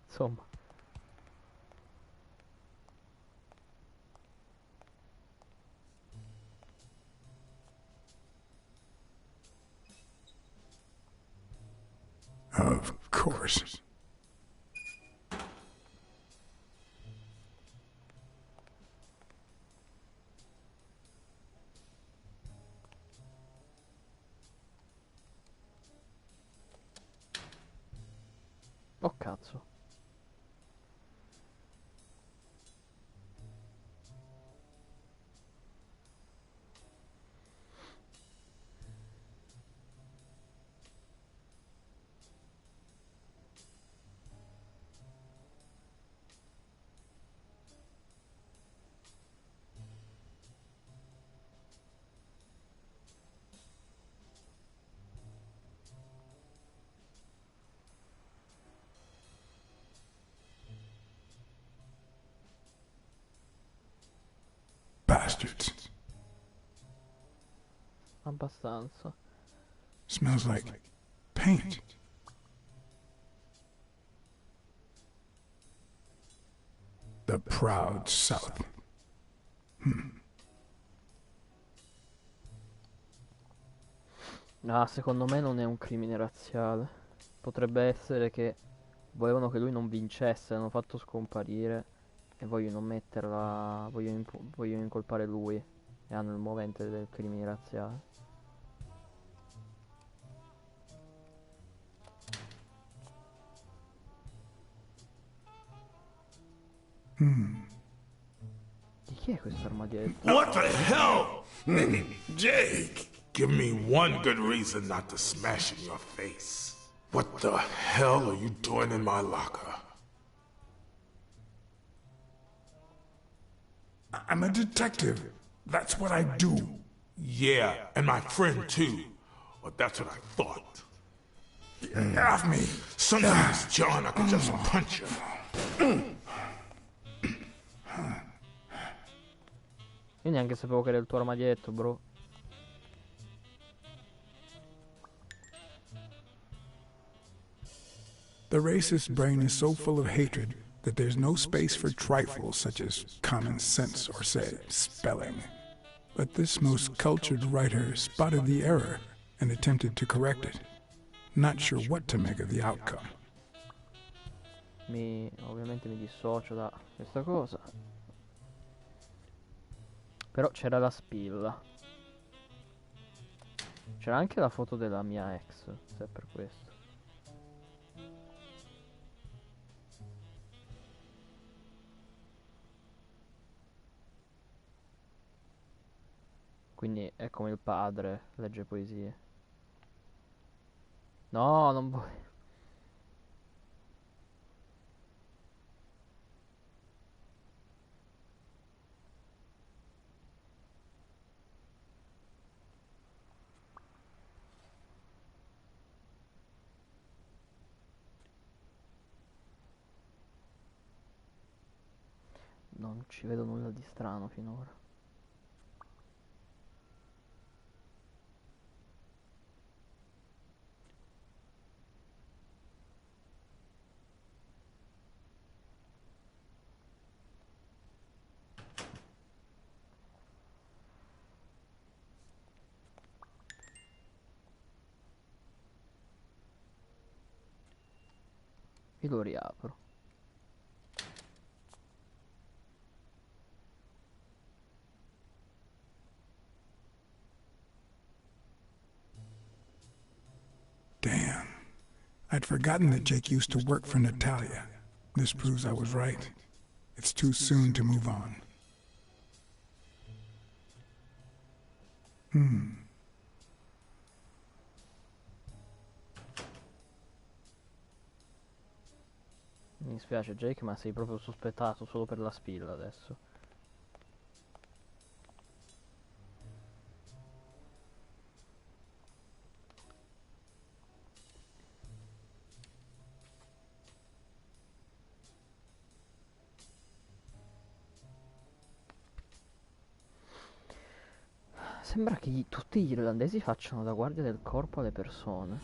Insomma. Of course. Oh cazzo. Bastards. Abbastanza. Smells like paint. The proud South. Ah, secondo me non è un crimine razziale. Potrebbe essere che volevano che lui non vincesse, l'hanno fatto scomparire e vogliono metterla, vogliono incolpare lui e hanno il movente del crimine razziale. Di chi è questo armadietto? What the hell? Jake! Give me one good reason not to smash in your face. What the hell are you doing in my locker? I'm a detective. That's what I do. Yeah, and my friend too. Well, that's what I thought. Get off me. Sometimes, John, I can just punch you. Io neanche sapevo che era il tuo armadietto, bro. The racist brain is so full of hatred that there's no space for trifles such as common sense or, say, spelling. But this most cultured writer spotted the error and attempted to correct it. Not sure what to make of the outcome. Ovviamente mi dissocio da questa cosa. Però c'era la spilla. C'era anche la foto della mia ex, se è per questo. Quindi è come il padre, legge poesie. No, non vuoi. Non ci vedo nulla di strano finora. E lo riapro. Damn. I'd forgotten that Jake used to work for Natalia. This proves I was right. It's too soon to move on. spiace Jake, ma sei proprio sospettato solo per la spilla adesso. Sembra che tutti gli irlandesi facciano da guardia del corpo alle persone.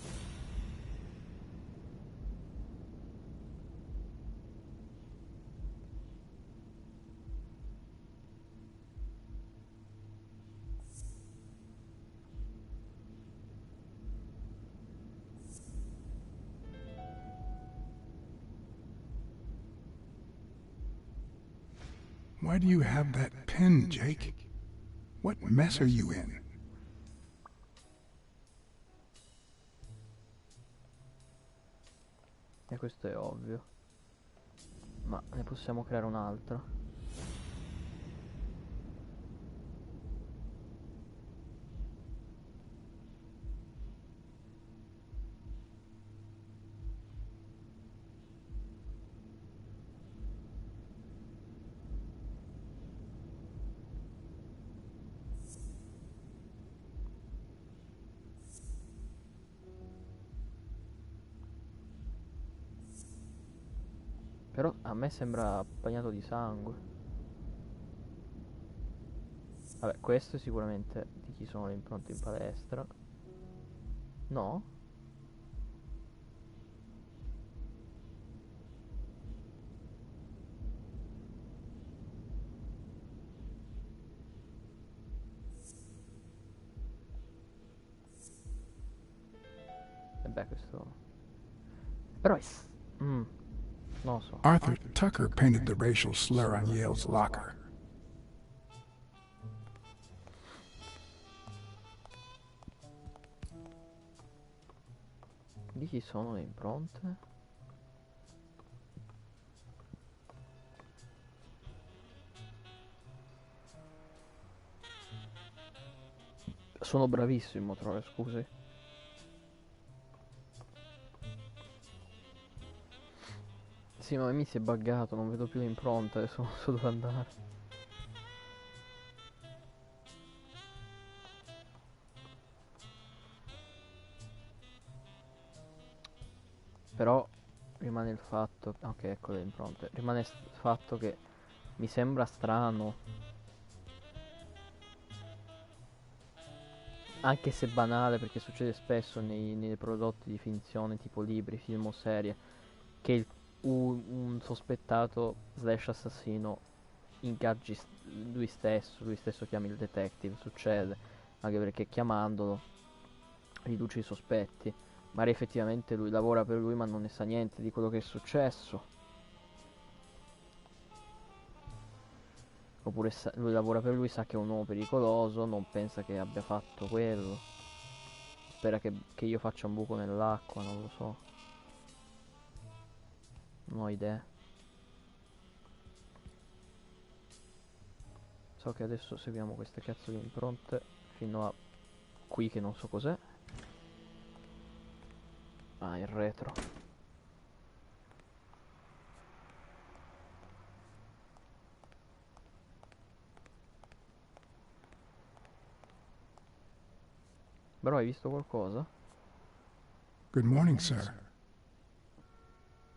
Why do you have that pen, Jake? What mess are you in? E questo è ovvio. Ma ne possiamo creare un'altra? Però a me sembra bagnato di sangue. Vabbè, questo è sicuramente di chi sono le impronte in palestra. No? E beh, questo... Però è... non lo so. Arthur Tucker painted the racial slur on Yale's locker. Di chi sono le impronte? Sono bravissimo, Troia, scusi. Sì, ma mi si è buggato, non vedo più le impronte, adesso non so dove andare. Però rimane il fatto... Ok, ecco le impronte. Rimane il fatto che mi sembra strano, anche se banale, perché succede spesso nei prodotti di finzione tipo libri, film o serie, che un sospettato slash assassino ingaggi lui stesso chiama il detective, succede, anche perché chiamandolo riduce i sospetti. Magari effettivamente lui lavora per lui ma non ne sa niente di quello che è successo. Oppure lui lavora per lui, sa che è un uomo pericoloso, non pensa che abbia fatto quello. Spera che io faccia un buco nell'acqua, non lo so. Non ho idea. So che adesso seguiamo queste cazzo di impronte fino a qui che non so cos'è. Ah, il retro. Però hai visto qualcosa? Good morning, sir.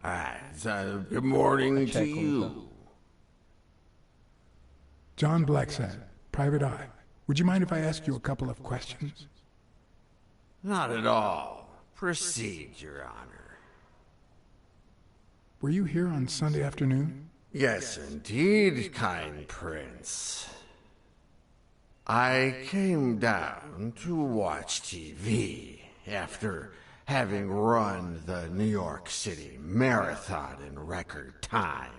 Good morning to C'è comunque. you. John Blacksad, Private Eye. Would you mind if I ask you a couple of questions? Not at all. Proceed, Your Honor. Were you here on Sunday afternoon? Yes, indeed, kind prince. I came down to watch TV after having run the New York City Marathon in record time.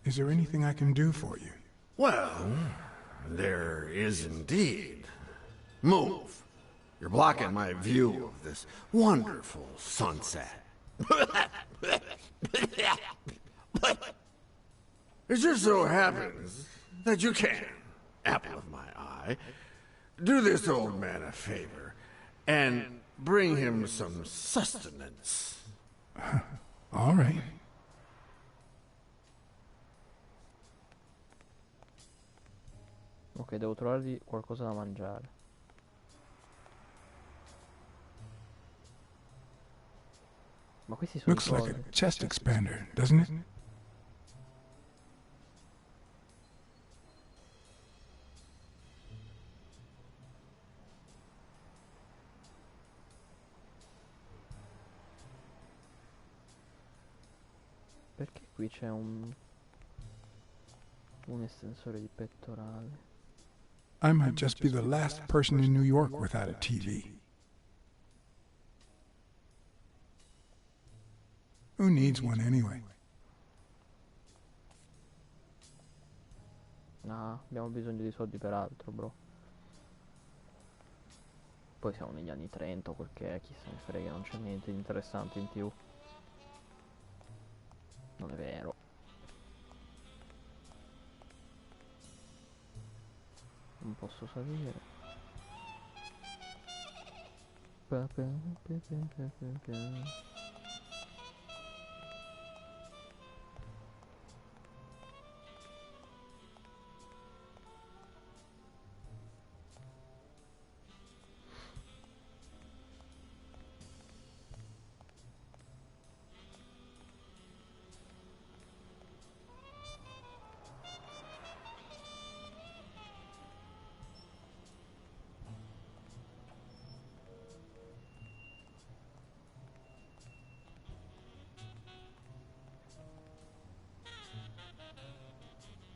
Is there anything I can do for you? Well, there is indeed. Move. You're blocking my view of this wonderful sunset. It just so happens that you can, apple of my eye, do this old man a favor and bring him some sustenance. All right. Ok, devo trovargli qualcosa da mangiare. Ma questi sono Looks i like a cosi. chest expander, doesn't it? Perché qui c'è un estensore di pettorale? I might just be the last person in New York without a TV. Who needs one anyway? Ah, abbiamo bisogno di soldi per altro, bro. Poi siamo negli anni 30 o quel che è, chi se ne frega, non c'è niente di interessante in TV. Non è vero. Non posso salire.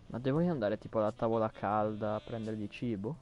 Ma devo andare tipo alla tavola calda a prendergli cibo?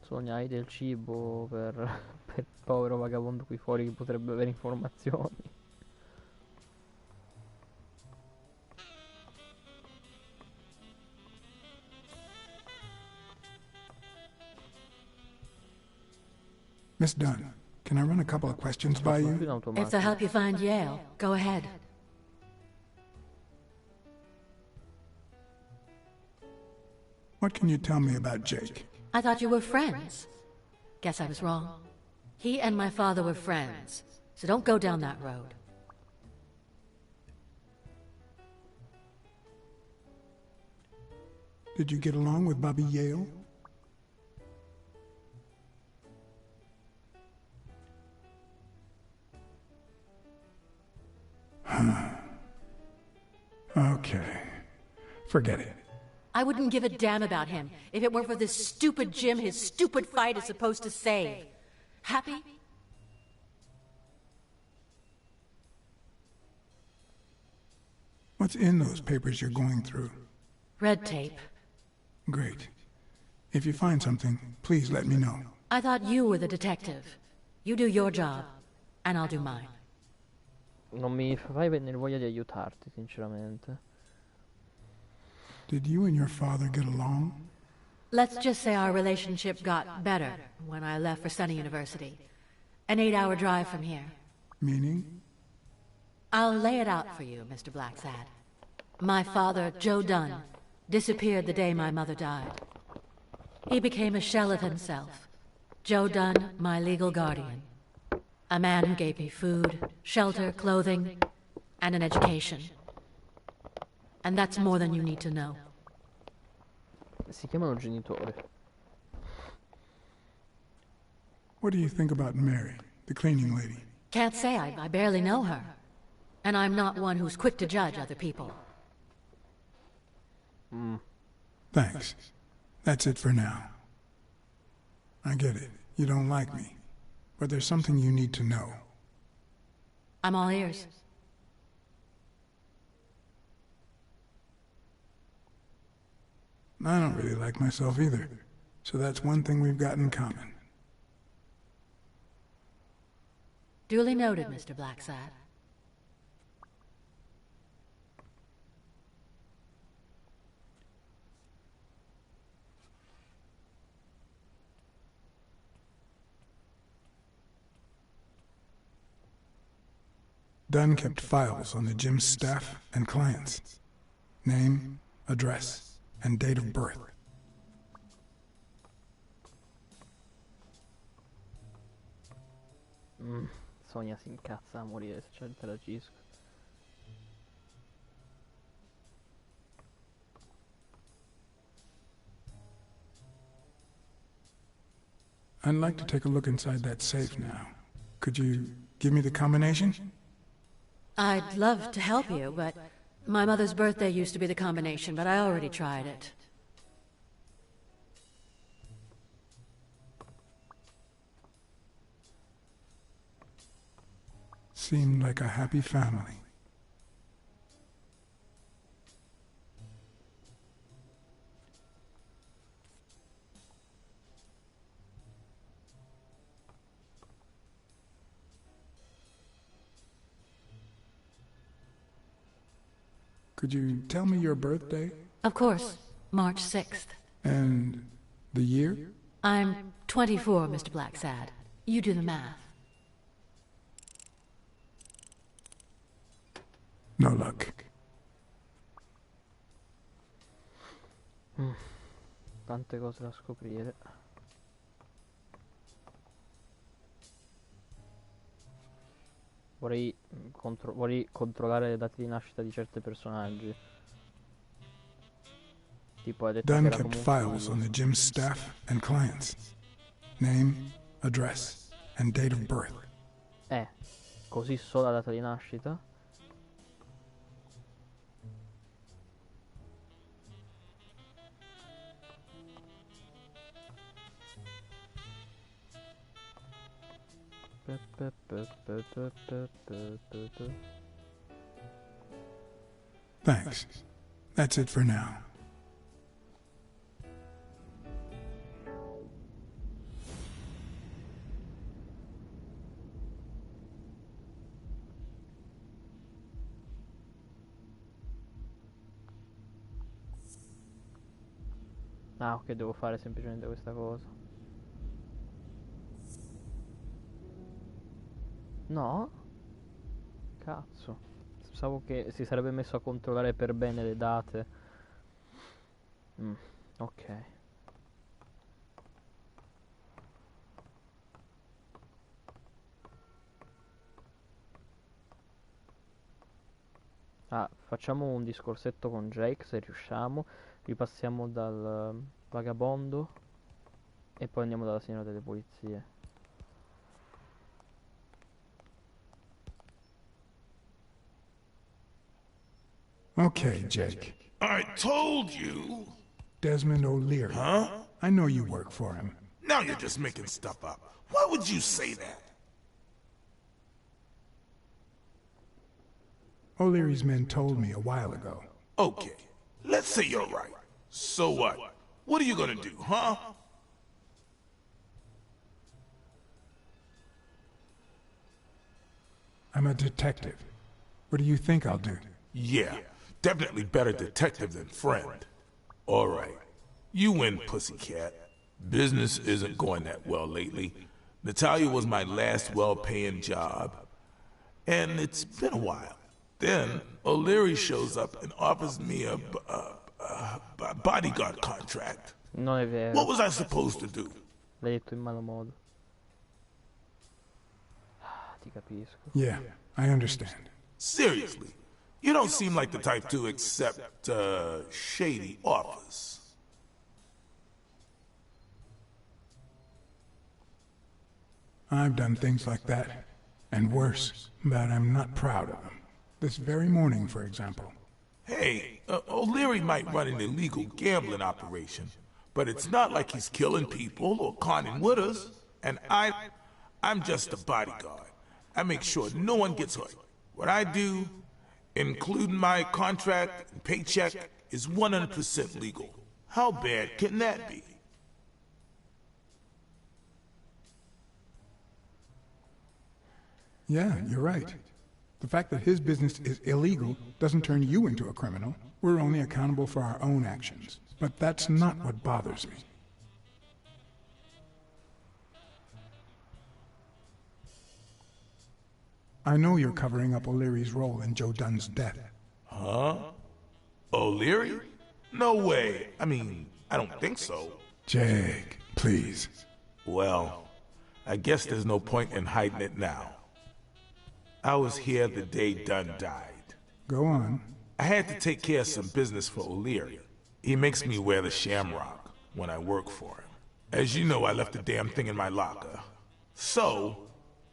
Sognai del cibo per, per il povero vagabondo qui fuori che potrebbe avere informazioni. Miss Dunn, can I run a couple of questions by Sono più in you? automatico. If they'll help you find Yale, go ahead. What can you tell me about Jake? I thought you were friends. Guess I was wrong. He and my father were friends, so don't go down that road. Did you get along with Bobby Yale? Okay. Forget it. I wouldn't give a damn about him if it weren't for this stupid Jim his stupid fight is supposed to save. Happy? What's in those papers you're going through? Red tape. Great. If you find something, please let me know. I thought you were the detective. You do your job, and I'll do mine. Non mi fai venire voglia di aiutarti, sinceramente. Did you and your father get along? Let's just say our relationship got better when I left for Sunny University. An 8-hour drive from here. Meaning? I'll lay it out for you, Mr. Blacksad. My father, Joe Dunn, disappeared the day my mother died. He became a shell of himself. Joe Dunn, my legal guardian. A man who gave me food, shelter, clothing, and an education. And that's more than you need to know. Si chiamano genitori. What do you think about Mary, the cleaning lady? Can't say. I barely know her. And I'm not one who's quick to judge other people. Thanks. That's it for now. I get it. You don't like me. But there's something you need to know. I'm all ears. I don't really like myself either. So that's one thing we've got in common. Duly noted, Mr. Blacksad. Dunn kept files on the gym's staff and clients. Name, address, and date of birth. Sonia si incazza a morire se ci interagisco. I'd like to take a look inside that safe now. Could you give me the combination? I'd love to help you, but my mother's birthday used to be the combination, but I already tried it. Seemed like a happy family. Could you tell me your birthday? Of course, March 6th. And the year? I'm 24, Mr. Blacksad. You do the math. No luck. Tante cose da scoprire. Vorrei controllare i dati di nascita di certi personaggi. Tipo hai detto che Dunn era kept comunque files on the gym staff and clients. Name, address, and date of birth. così solo la data di nascita. Thanks. That's it for now. Ah, ok, devo fare semplicemente questa cosa. No? Cazzo. Pensavo che si sarebbe messo a controllare per bene le date. Ok. Ah, facciamo un discorsetto con Jake se riusciamo. Ripassiamo dal vagabondo e poi andiamo dalla signora delle pulizie. Okay, Jake. I told you. Desmond O'Leary. Huh? I know you work for him. Now you're just making stuff up. Why would you say that? O'Leary's men told me a while ago. Okay, let's say you're right. So what? What are you gonna do, huh? I'm a detective. What do you think I'll do? Yeah, definitely better detective than friend. All right, you win, pussycat. Business isn't going that well lately. Natalia was my last well-paying job, and it's been a while. Then O'Leary shows up and offers me a bodyguard contract. Non è vero. What was I supposed to do? L'hai detto in malo modo. Ti capisco. Yeah, I understand. Seriously, you don't seem like the type to accept, shady offers. I've done things like that, and worse, but I'm not proud of them. This very morning, for example. Hey, O'Leary might run an illegal gambling operation, but it's not like he's killing people or conning widows. And I'm just a bodyguard. I make sure no one gets hurt. What I do, including my contract and paycheck, is 100% legal. How bad can that be? Yeah, you're right. The fact that his business is illegal doesn't turn you into a criminal. We're only accountable for our own actions. But that's not what bothers me. I know you're covering up O'Leary's role in Joe Dunn's death. Huh? O'Leary? No way. I mean, I don't think so. Jake, please. Well, I guess there's no point in hiding it now. I was here the day Dunn died. Go on. I had to take care of some business for O'Leary. He makes me wear the shamrock when I work for him. As you know, I left the damn thing in my locker. So,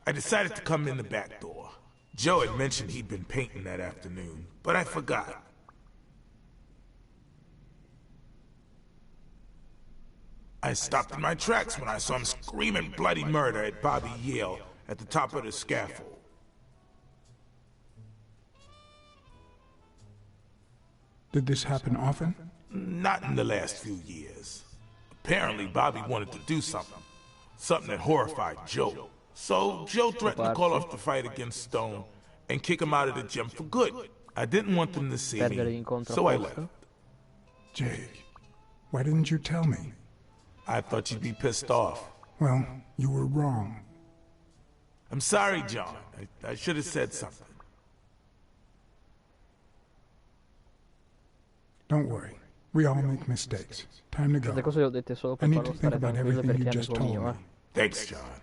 I decided to come in the back door. Joe had mentioned he'd been painting that afternoon, but I forgot. I stopped in my tracks when I saw him screaming bloody murder at Bobby Yale at the top of the scaffold. Did this happen often? Not in the last few years. Apparently, Bobby wanted to do something. Something that horrified Joe. So, Joe threatened to call off the fight against Stone and kick him out of the gym for good. I didn't want them to see me, so I left. Jake, why didn't you tell me? I thought you'd be pissed off. Well, you were wrong. I'm sorry, John. I should have said something. Don't worry. We all make mistakes. Time to go. Le cose le ho dette solo per I need farlo to think stare about tranquillo everything perché you è just amico told mio, me. Thanks, John.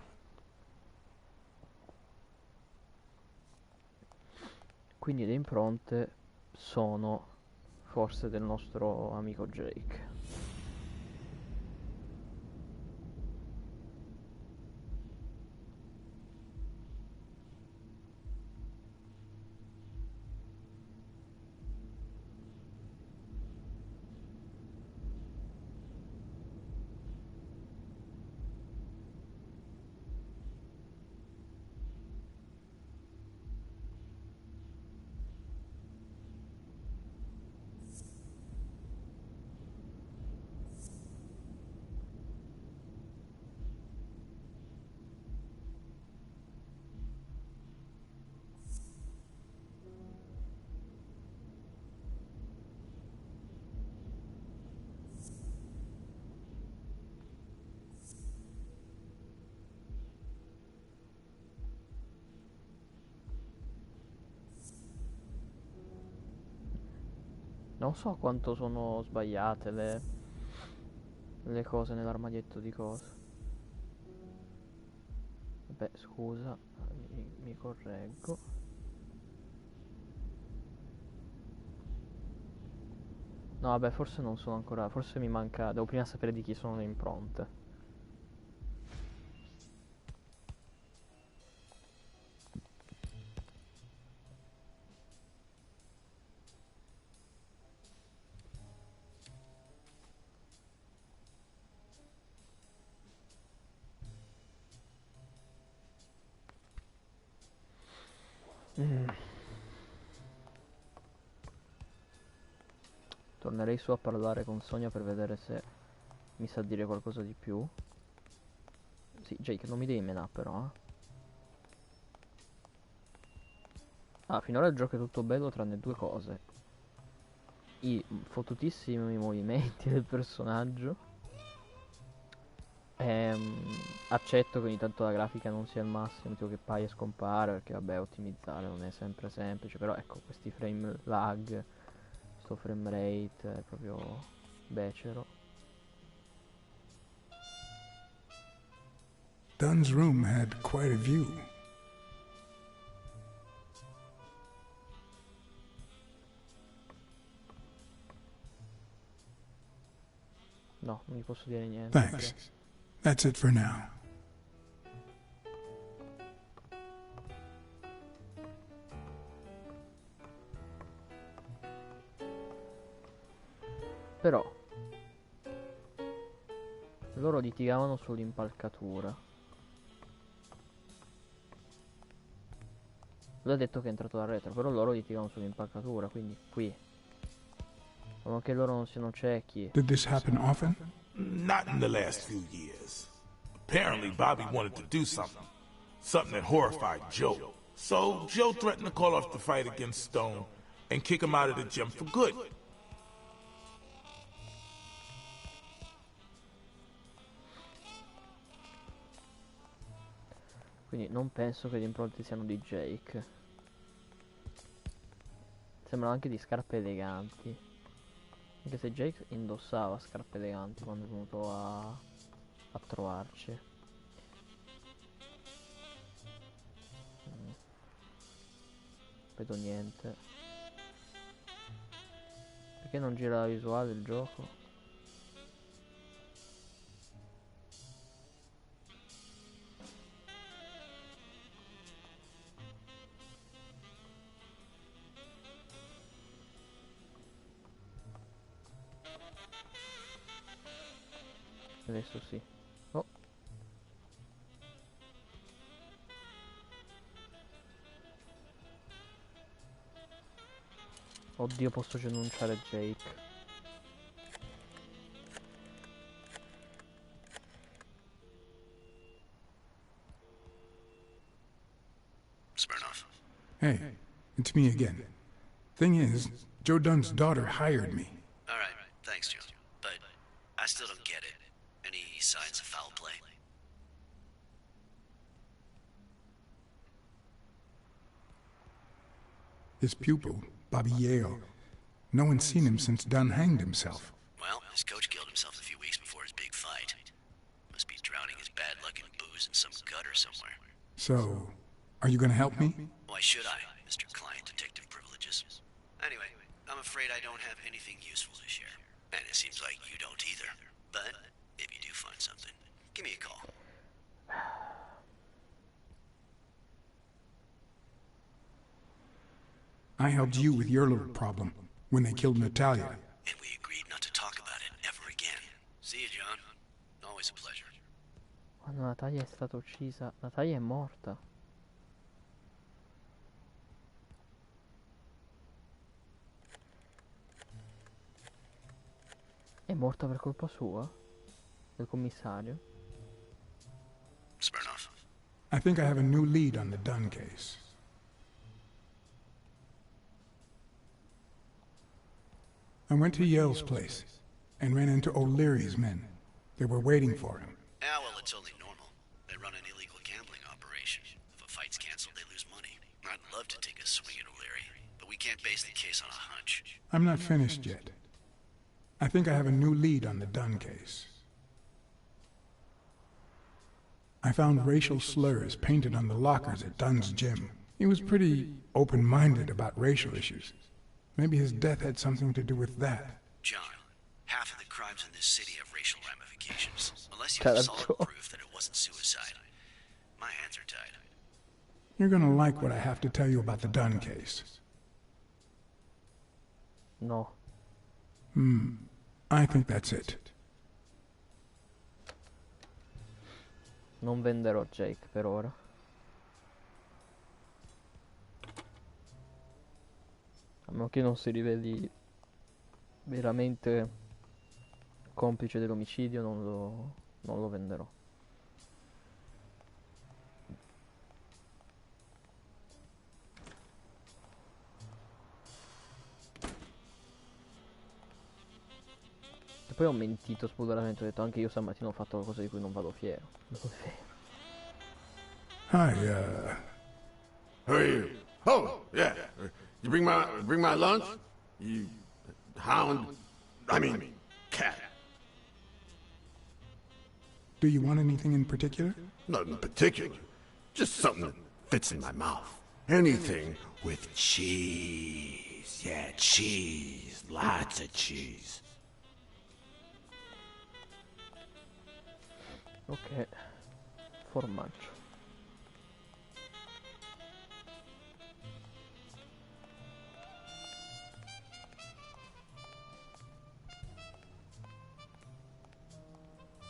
Quindi le impronte sono forse del nostro amico Jake. Non so quanto sono sbagliate le cose nell'armadietto di cose. Vabbè, scusa, mi correggo. No, vabbè, forse non sono ancora... Forse mi manca... Devo prima sapere di chi sono le impronte. Tornerei su a parlare con Sonia per vedere se mi sa dire qualcosa di più. Sì, Jake, non mi devi menare però, eh. Ah, finora il gioco è tutto bello tranne due cose. I fottutissimi movimenti del personaggio. Accetto che ogni tanto la grafica non sia il massimo, tipo che paia e scompare, perché vabbè, ottimizzare non è sempre semplice, però ecco, questi frame lag, sto frame rate è proprio becero. Dunn's room had quite a view. No, non gli posso dire niente. Thanks. That's it for now. Però loro litigavano sull'impalcatura. Lui ha detto che è entrato dal retro, però loro litigavano sull'impalcatura, quindi qui. Ma che loro non siano ciechi. Did this happen often? Not in the last few years. Apparently, Bobby wanted to do something. Something that horrified Joe. So, Joe threatened to call off the fight against Stone and kick him out of the gym for good. Quindi non penso che gli impronte siano di Jake. Sembrano anche di scarpe eleganti. Anche se Jake indossava scarpe eleganti quando è venuto a trovarci. Vedo niente. Perché non gira la visuale il gioco? Adesso sì. Oh. Oddio, posso denunciare Jake. Smirnoff. Hey, it's me again. Thing is, Joe Dunn's daughter hired me. All right, thanks, Joe. But I still don't get it. Any signs of foul play? His pupil, Bobby Yale. No one's seen him since Dunn hanged himself. Well, his coach killed himself a few weeks before his big fight. Must be drowning his bad luck in booze in some gutter somewhere. So, are you gonna help me? Why should I, Mr. Client Detective Privileges? Anyway, I'm afraid I don't have anything useful to share. And it seems like you don't either. But if you do find something, give me a call. I helped you with your little problem when they killed Natalia. And we agreed not to talk about it ever again. See you, John. Always a pleasure. Quando Natalia è stata uccisa, Natalia è morta. È morta per colpa sua? Del commissario? Smirnoff. I think I have a new lead on the Dunn case. I went to Yale's place and ran into O'Leary's men. They were waiting for him. Ah, well, it's only normal. They run an illegal gambling operation. If a fight's canceled, they lose money. I'd love to take a swing at O'Leary, but we can't base the case on a hunch. I'm not finished yet. I think I have a new lead on the Dunn case. I found racial slurs painted on the lockers at Dunn's gym. He was pretty open-minded about racial issues. Maybe his death had something to do with that. John, half of the crimes in this city have racial ramifications. Unless you have solid proof that it wasn't suicide, my hands are tied. You're gonna like what I have to tell you about the Dunn case. No. I think that's it. Non venderò Jake per ora. A meno che non si riveli veramente complice dell'omicidio, non lo venderò. E poi ho mentito spudoratamente, ho detto anche io stamattina ho fatto qualcosa di cui non vado fiero. Non è vero. Hi, who are you? Oh, yeah. You bring my lunch? You hound? I mean, cat. Do you want anything in particular? Not in particular. Just something that fits in my mouth. Anything with cheese. Yeah, cheese. Lots of cheese. Ok, formaggio.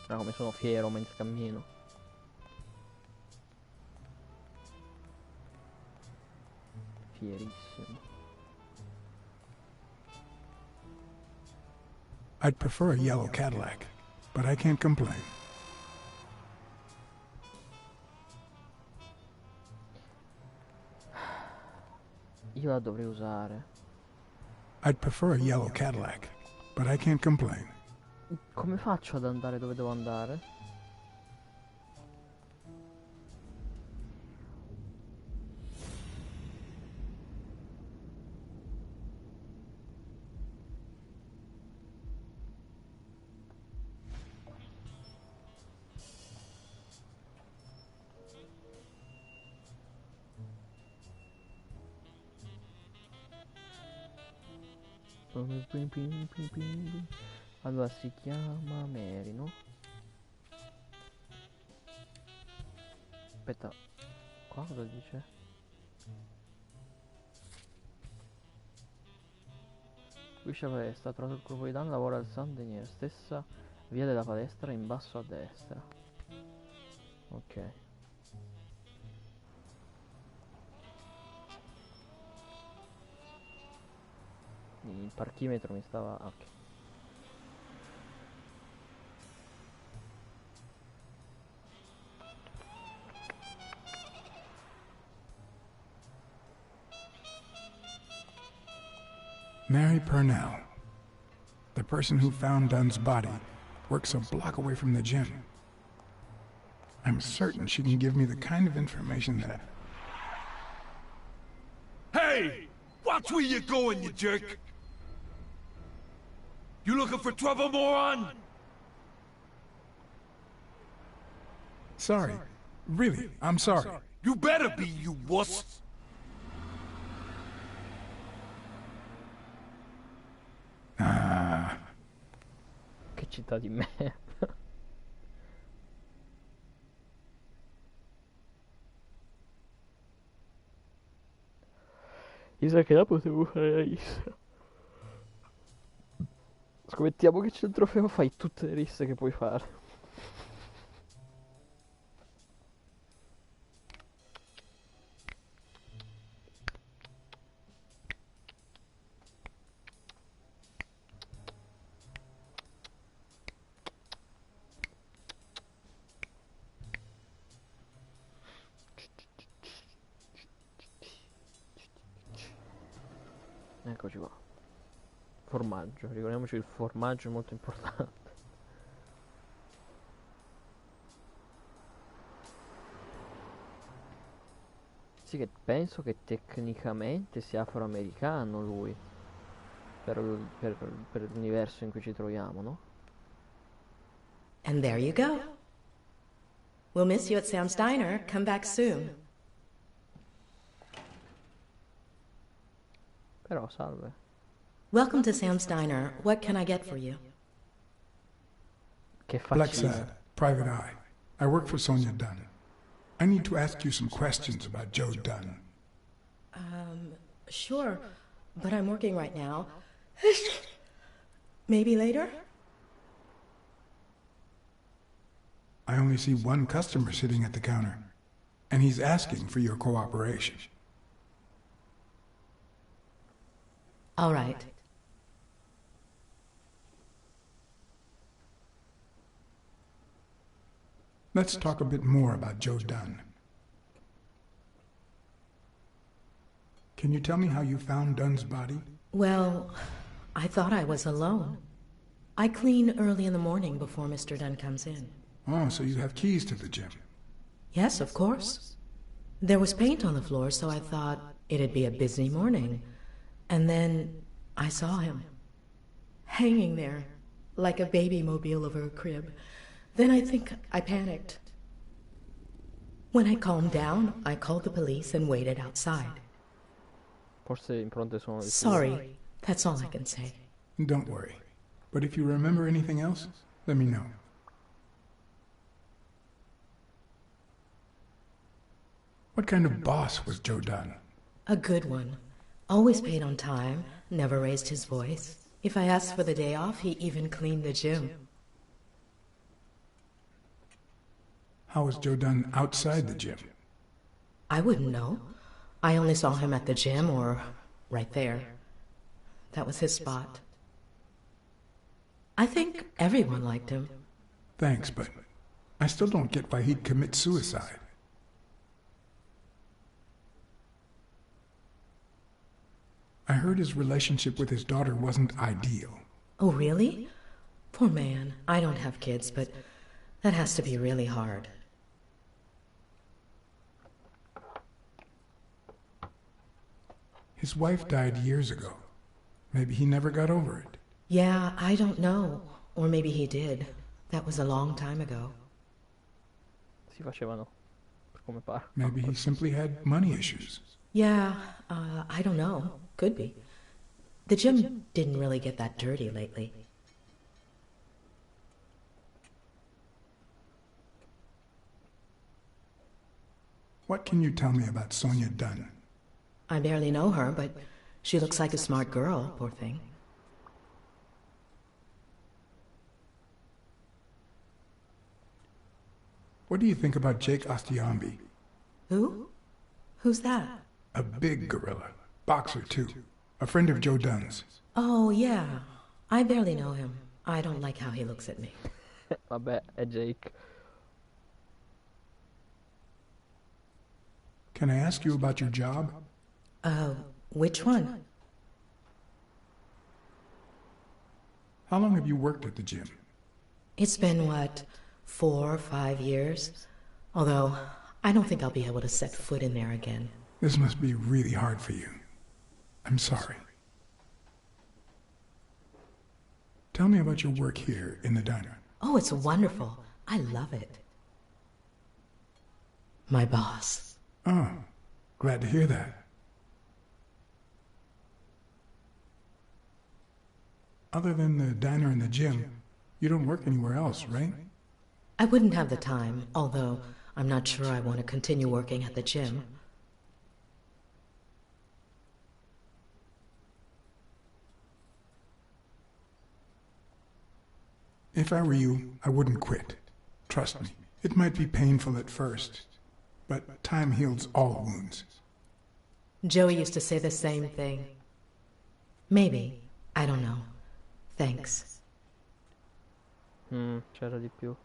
Ah, come sono fiero mentre cammino. Fierissimo. I'd prefer a yellow Cadillac, but I can't complain. Io la dovrei usare. I'd prefer a yellow Cadillac, but I can't complain. Come faccio ad andare dove devo andare? Allora si chiama Mary, no? Aspetta, qua cosa dice? Qui palestra, ha trovato il colpo di danno, lavora al San Denier, stessa via della palestra in basso a destra. Ok. Il parchimetro mi stava... ok. Mary Purnell, the person who found Dunn's body, works a block away from the gym. I'm certain she can give me the kind of information that Hey! Watch where you're going, you jerk! You looking for trouble, moron? Sorry. Really, I'm sorry. You better be, you wuss! Ah. Che città di merda. Mi sa che là potevo fare la lista. Scommettiamo che c'è il trofeo, fai tutte le liste che puoi fare. Eccoci qua. Formaggio, ricordiamoci il formaggio è molto importante. Sì, che penso che tecnicamente sia afroamericano lui, per l'universo in cui ci troviamo, no? And there you go. We'll miss you at Sam's Diner. Come back soon. Però salve. Welcome to Sam's Diner. What can I get for you? Che faccina. Blacksad, Private Eye. I work for Sonia Dunn. I need to ask you some questions about Joe Dunn. Sure, but I'm working right now. Maybe later? I only see one customer sitting at the counter, and he's asking for your cooperation. All right. Let's talk a bit more about Joe Dunn. Can you tell me how you found Dunn's body? Well, I thought I was alone. I clean early in the morning before Mr. Dunn comes in. Oh, so you have keys to the gym. Yes, of course. There was paint on the floor, so I thought it'd be a busy morning. And then I saw him, hanging there, like a baby mobile over a crib. Then I think I panicked. When I calmed down, I called the police and waited outside. Forse le impronte sono di Sorry, that's all I can say. Don't worry. But if you remember anything else, let me know. What kind of boss was Joe Dunn? A good one. Always paid on time, never raised his voice. If I asked for the day off, he even cleaned the gym. How was Joe Dunn outside the gym? I wouldn't know. I only saw him at the gym or right there. That was his spot. I think everyone liked him. Thanks, but I still don't get why he'd commit suicide. I heard his relationship with his daughter wasn't ideal. Oh, really? Poor man. I don't have kids, but that has to be really hard. His wife died years ago. Maybe he never got over it. Yeah, I don't know. Or maybe he did. That was a long time ago. Si facevano, per come pare. Maybe he simply had money issues. Yeah, I don't know. Could be. The gym didn't really get that dirty lately. What can you tell me about Sonia Dunn? I barely know her, but she looks like a smart girl, poor thing. What do you think about Jake Ostiambi? Who? Who's that? A big gorilla. Boxer, too. A friend of Joe Dunn's. Oh, yeah. I barely know him. I don't like how he looks at me. Vabbè, è Jake. Can I ask you about your job? Which one? How long have you worked at the gym? It's been, 4 or 5 years? Although, I don't think I'll be able to set foot in there again. This must be really hard for you. I'm sorry. Tell me about your work here in the diner. Oh, it's wonderful. I love it. My boss. Oh, glad to hear that. Other than the diner and the gym, you don't work anywhere else, right? I wouldn't have the time, although I'm not sure I want to continue working at the gym. If I were you, I wouldn't quit. Trust me, it might be painful at first, but time heals all wounds. Joey used to say the same thing. Maybe. I don't know. Thanks. C'era di più.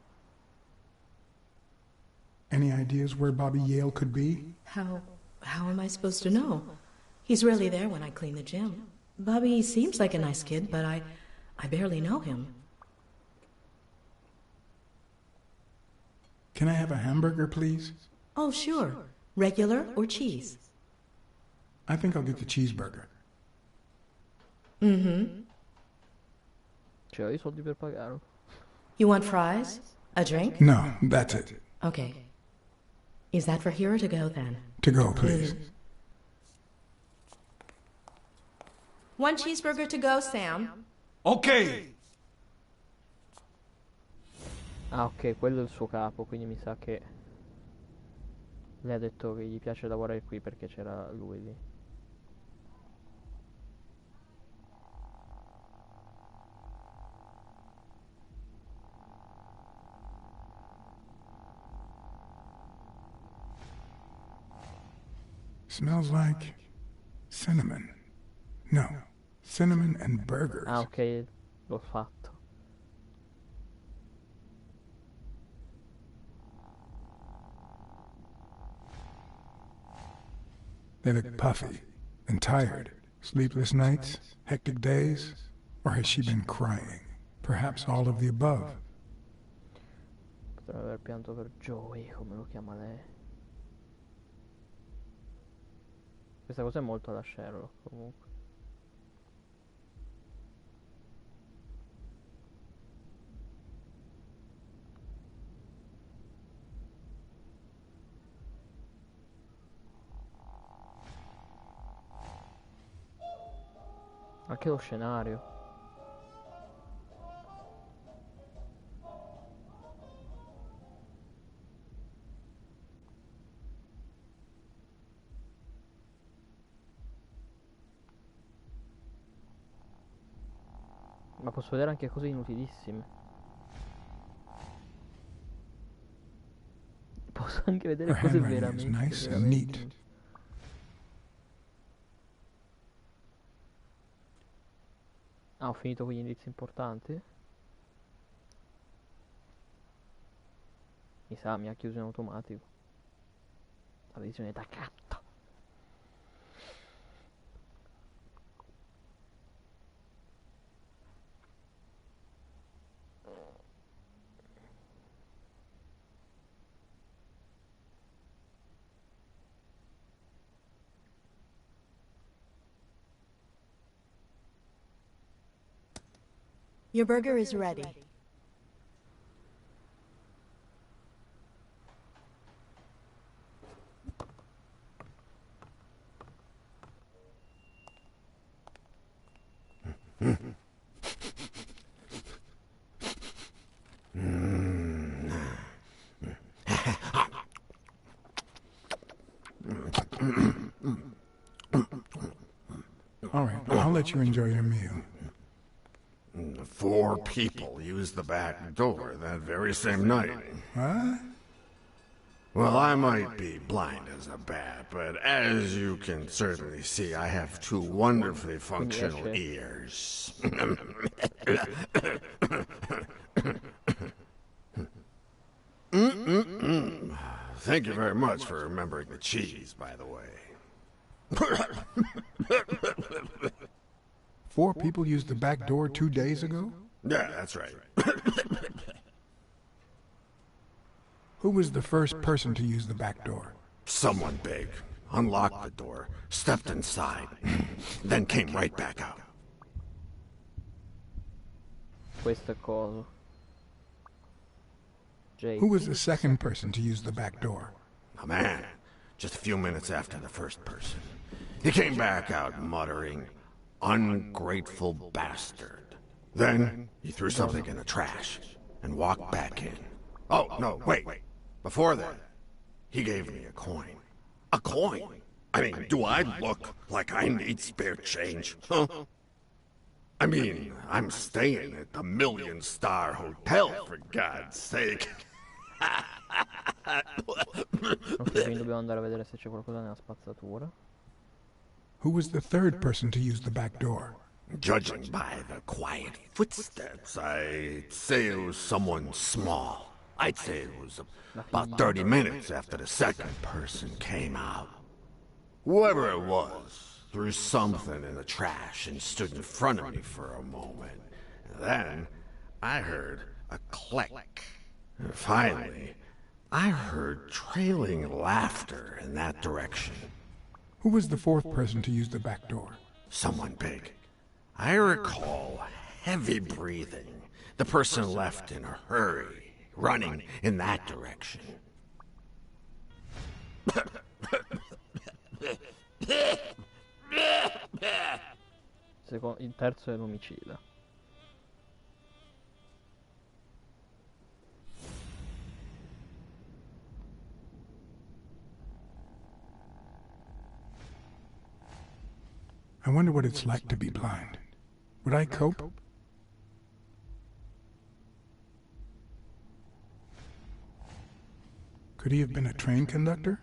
Any ideas where Bobby Yale could be? How am I supposed to know? He's rarely there when I clean the gym. Bobby seems like a nice kid, but I barely know him. Can I have a hamburger, please? Oh, sure. Regular or cheese? I think I'll get the cheeseburger. Mm-hmm. Cioè, ho i soldi per pagarlo. You want fries? A drink? No, that's it. Okay. Is that for here or to go, then? To go, please. One cheeseburger to go, Sam. Ok! Ah, ok, quello è il suo capo, quindi mi sa che lei ha detto che gli piace lavorare qui perché c'era lui lì. Smells like cinnamon. No, cinnamon and burgers. Ah, ok, l'ho fatto. They look puffy and tired. Sleepless nights, hectic days, or has she been crying? Perhaps all of the above. Potrebbe aver pianto per Joey, come lo chiama lei. Questa cosa è molto da Sherlock, comunque. Anche lo scenario. Ma posso vedere anche cose inutilissime. Posso anche Her vedere cose handwriting is veramente, nice and veramente neat. Ah, ho finito con gli indizi importanti? Mi sa, mi ha chiuso in automatico. La visione da catto. Your burger is ready. All right, I'll let you enjoy your meal. 4 people used the back door that very same night. What? Well, I might be blind as a bat, but as you can certainly see, I have 2 wonderfully functional ears. Thank you very much for remembering the cheese, by the way. 4 people used the back door 2 days ago? Yeah, that's right. Who was the first person to use the back door? Someone big. Unlocked the door, stepped inside, then came right back out. Questo è coso. Jake. Who was the second person to use the back door? A man, just a few minutes after the first person. He came back out muttering, "Ungrateful bastard." Then he threw something in the trash and walked back in. Oh, no, wait. Before that, he gave me a coin. A coin? I mean, do I look like I need spare change, huh? I mean, I'm staying at the Million-Star Hotel, for God's sake. Ok, quindi dobbiamo andare a vedere se c'è qualcosa nella spazzatura. Who was the third person to use the back door? Judging by the quiet footsteps, I'd say it was someone small. I'd say it was about 30 minutes after the second person came out. Whoever it was threw something in the trash and stood in front of me for a moment. And then I heard a click. And finally, I heard trailing laughter in that direction. Who was the fourth person to use the back door? Someone big. I recall heavy breathing. The person left in a hurry, running in that direction. Il terzo è l'omicida. I wonder what it's like to be blind. Would I cope? Could he have been a train conductor?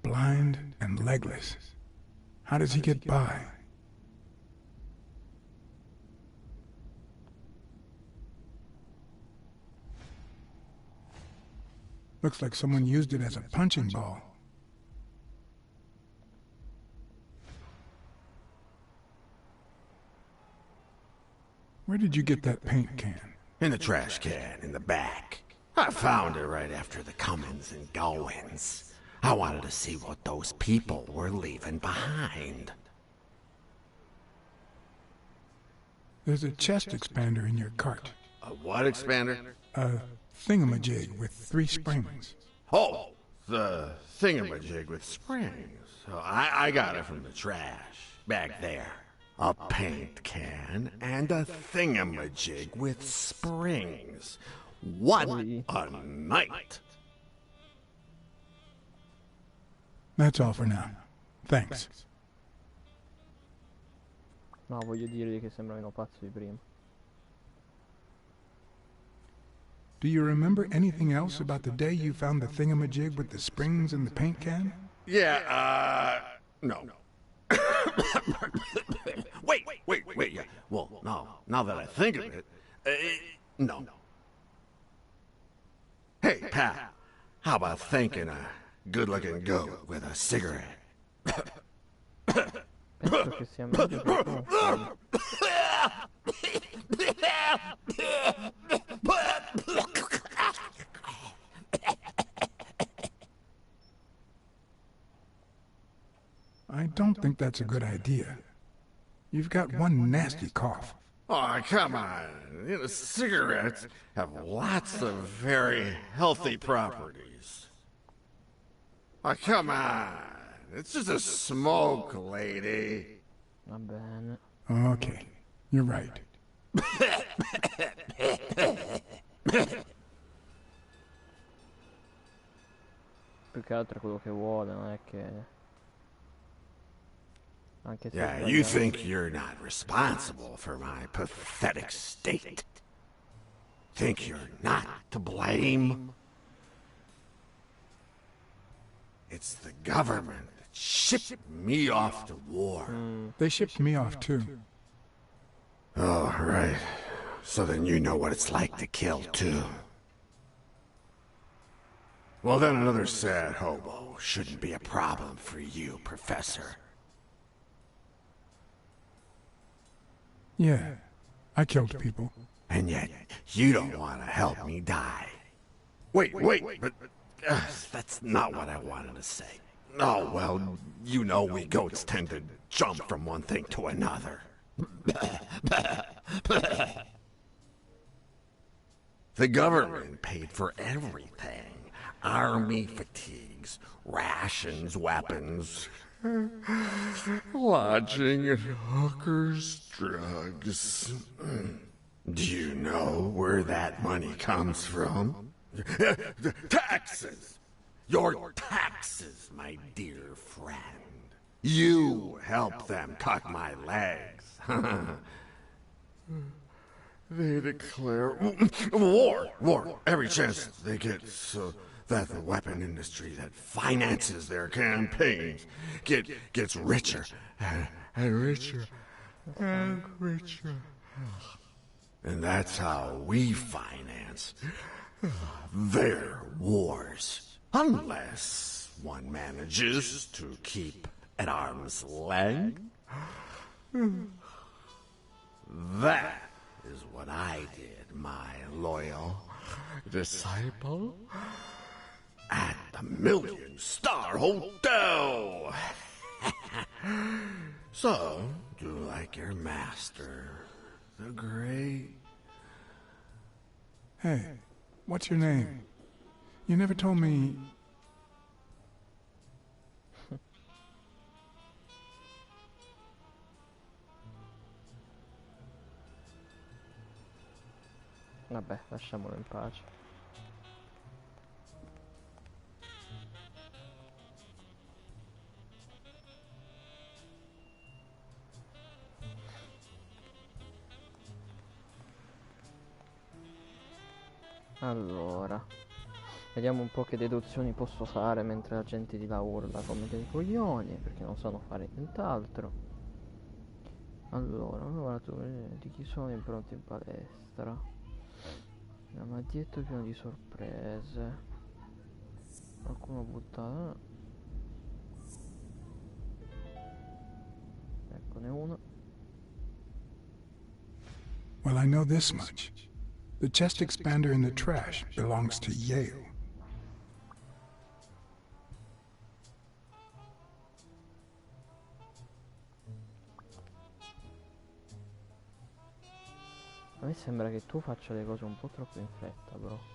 Blind and legless. How does he get by? Looks like someone used it as a punching ball. Where did you get that paint can? In the trash can in the back. I found it right after the comings and goings. I wanted to see what those people were leaving behind. There's a chest expander in your cart. A what expander? A thingamajig with 3 springs. Oh, the thingamajig with springs. Oh, I got it from the trash, back there. A paint can and a thingamajig with springs. What a night! That's all for now. Thanks. No, voglio dirgli che sembra meno pazzo di prima. Do you remember anything else about the day you found the thingamajig with the springs and the paint can? Yeah, no. Wait, yeah. Well, no, now that I think of it, no. Hey, Pat, how about thanking a good-looking goat with a cigarette? Penso che sia meglio che confidi. I don't think that's a good idea. You've got one nasty cough. Oh, come on. You know, cigarettes have lots of very healthy properties. Oh, come on. It's just a smoke, lady. Va bene. Okay, you're right. Più che altro è quello che vuole, non è che... Anche se Yeah, you think you're not responsible for my pathetic state. Think you're not to blame? It's the government that shipped me off to war. They shipped me off too. Oh, right. So then you know what it's like to kill too. Well, then another sad hobo shouldn't be a problem for you, Professor. Yeah, I killed people. And yet, you don't want to help me die. Wait, but that's not what I wanted to say. Oh, well, you know we goats tend to jump from one thing to another. The government paid for everything. Army fatigues, rations, weapons, lodging at hookers, drugs. Do you know where that money comes from? Taxes! Your taxes, my dear friend. You help them cut my legs. They declare war every chance they get, so that the weapon industry that finances their campaigns gets richer and richer and richer. And that's how we finance their wars. Unless one manages to keep at arm's length. That is what I did, my loyal disciple. At the Million-Star Hotel. So, do like your master, the great... Hey, what's your name? You never told me... Vabbè, lasciamolo in pace. Allora, vediamo un po' che deduzioni posso fare mentre la gente di là urla come dei coglioni, perché non sanno fare nient'altro. Allora, un lavoratore di chi sono impronti in palestra. La maggietto è pieno di sorprese. Qualcuno butta... Eccone uno. Well, I know this much. The chest expander in the trash belongs to Yale. A me sembra che tu faccia le cose un po' troppo in fretta, bro.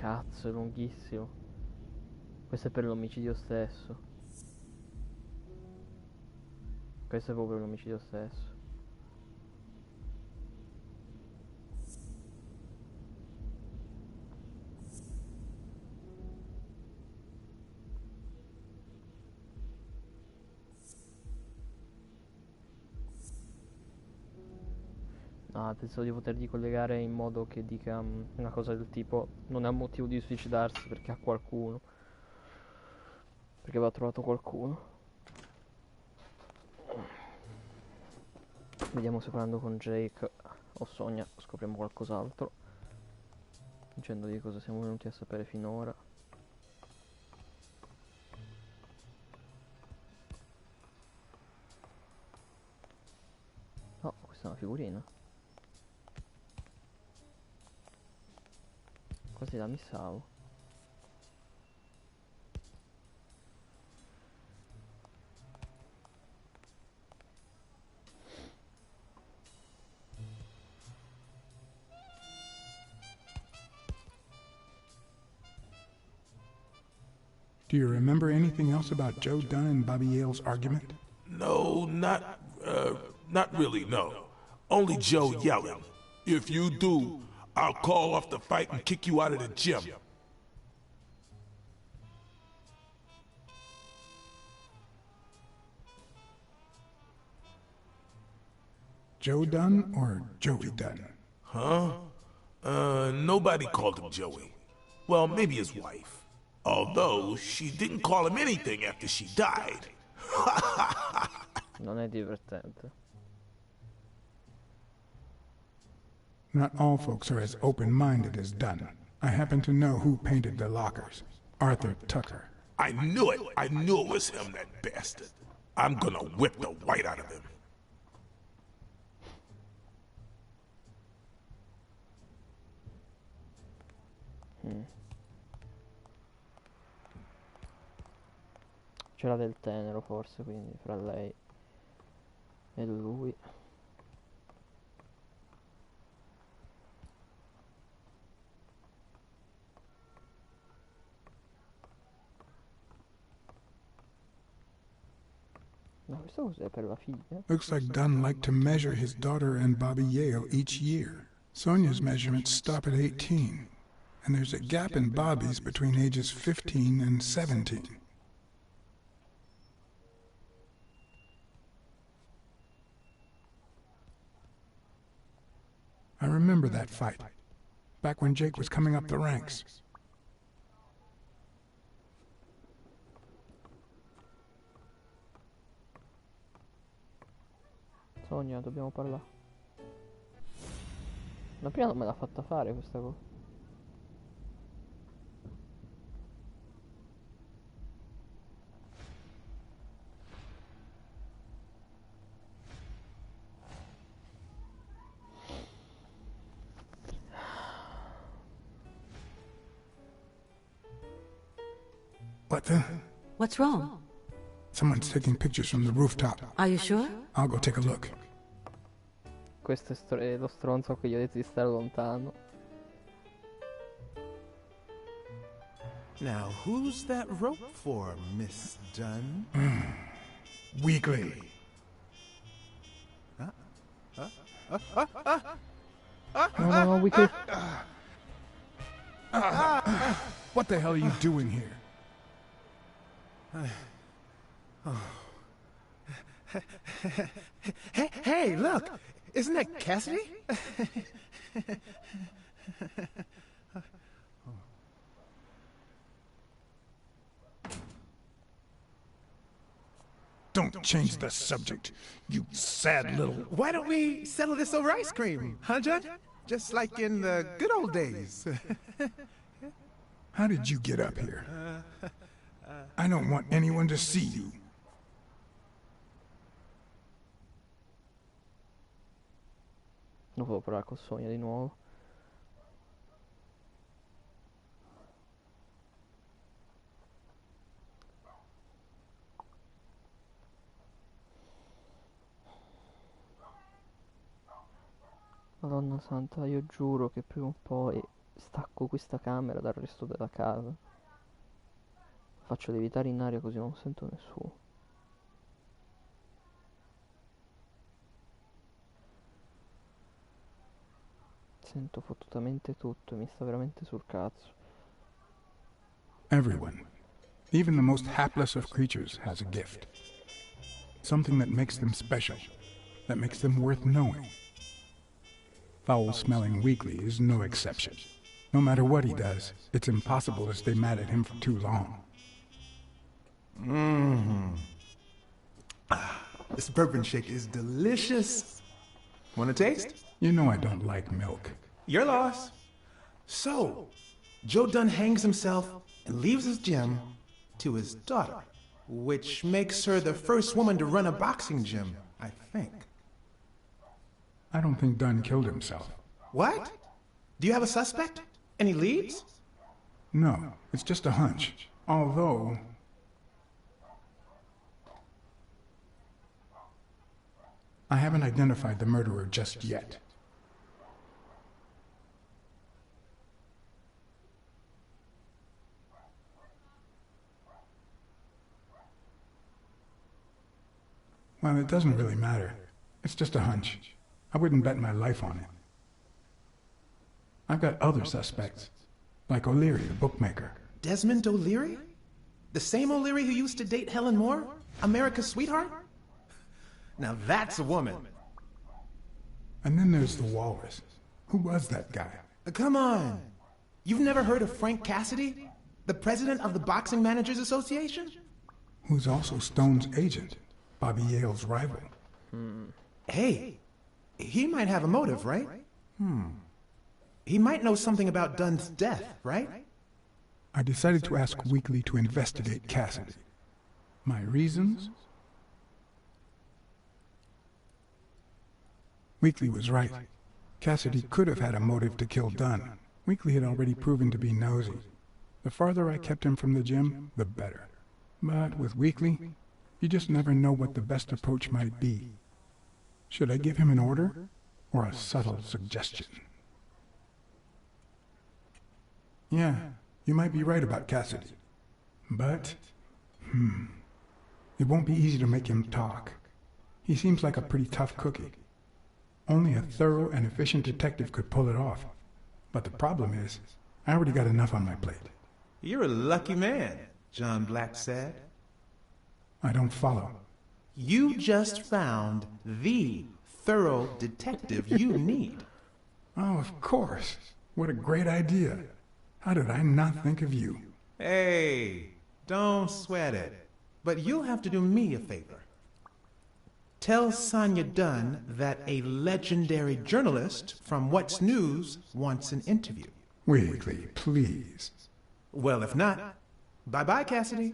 Cazzo, è lunghissimo. Questo è per l'omicidio stesso. Questo è proprio per l'omicidio stesso. No, pensavo di potergli collegare in modo che dica una cosa del tipo non ha motivo di suicidarsi perché ha qualcuno. Perché aveva trovato qualcuno. Vediamo se parlando con Jake o Sonia scopriamo qualcos'altro. Dicendo di cosa siamo venuti a sapere finora. Oh, questa è una figurina. Quasi la missavo. Do you remember anything else about Joe Dunn and Bobby Yale's argument? No, not really, no. Only Joe yelling. If you do, I'll call off the fight and kick you out of the gym. Joe Dunn or Joey Dunn? Huh? Nobody called him Joey. Well, maybe his wife. Although, she didn't call him anything after she died. Non è divertente. Not all folks are as open-minded as Dunn. I happen to know who painted the lockers. Arthur Tucker. I knew it. I knew it was him, that bastard. I'm gonna whip the white out of him. C'era del tenero forse, quindi fra lei e lui. Ma questo cos'è per la figlia? Looks like Dunn liked to measure his daughter and Bobby Yale each year. Sonia's measurements stop at 18, and there's a gap in Bobby's between ages 15 and 17. I remember that fight, back when Jake was coming up the ranks. Sonia, dobbiamo parlare. Ma prima non me l'ha fatta fare questa cosa. What the? What's wrong? Someone's taking pictures from the rooftop. Are you sure? I'll go take a look. Questo è lo stronzo a cui gli ho detto di stare lontano. Now, who's that rope for, Miss Dunn? Weekly. No, Weekly. What the hell are you doing here? Hey, look! Isn't that Cassidy? Don't change the subject, you sad little... Why don't we settle this over ice cream, huh, Judge? Just like in the good old days. How did you get up here? I don't want anyone to see you. Non devo parlare con Sonia di nuovo. Madonna santa, io giuro che prima o poi Stacco questa camera dal resto della casa. Faccio levitare in aria così non sento nessuno. Sento fottutamente tutto e mi sta veramente sul cazzo. Everyone, even the most hapless of creatures, has a gift. Something that makes them special, that makes them worth knowing. Foul-smelling Weekly is no exception. No matter what he does, it's impossible to stay mad at him for too long. This bourbon shake is delicious. Want a taste? You know I don't like milk. Your loss. So, Joe Dunn hangs himself and leaves his gym to his daughter, which makes her the first woman to run a boxing gym, I think. I don't think Dunn killed himself. What? Do you have a suspect? Any leads? No, it's just a hunch. Although... I haven't identified the murderer just yet. Well, it doesn't really matter. It's just a hunch. I wouldn't bet my life on it. I've got other suspects, like O'Leary, the bookmaker. Desmond O'Leary? The same O'Leary who used to date Helen Moore? America's sweetheart? Now that's a woman. And then there's the Walrus. Who was that guy? Come on. You've never heard of Frank Cassidy? The president of the Boxing Managers Association? Who's also Stone's agent, Bobby Yale's rival. Hey, he might have a motive, right? He might know something about Dunn's death, right? I decided to ask Weekly to investigate Cassidy. My reasons? Weekly was right. Cassidy could have had a motive to kill Dunn. Weekly had already proven to be nosy. The farther I kept him from the gym, the better. But with Weekly, you just never know what the best approach might be. Should I give him an order, or a subtle suggestion? Yeah, you might be right about Cassidy. But, it won't be easy to make him talk. He seems like a pretty tough cookie. Only a thorough and efficient detective could pull it off. But the problem is, I already got enough on my plate. You're a lucky man, John Blacksad. I don't follow. You just found the thorough detective you need. Oh, of course. What a great idea. How did I not think of you? Hey, don't sweat it. But you'll have to do me a favor. Tell Sonia Dunn that a legendary journalist from What's News wants an interview. Weekly, please. Well, if not, bye-bye, Cassidy.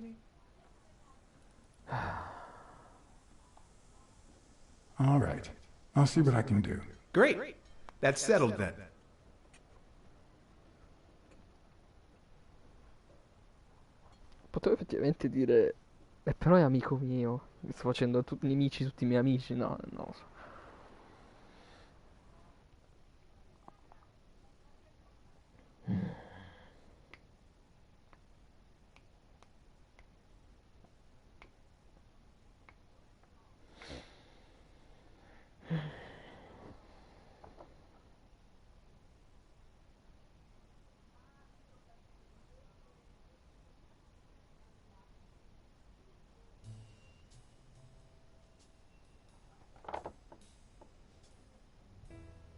All right. I'll see what I can do. Great. That's settled then. Potevo effettivamente dire, però è amico mio. Sto facendo tutti nemici, tutti i miei amici. No, non lo so.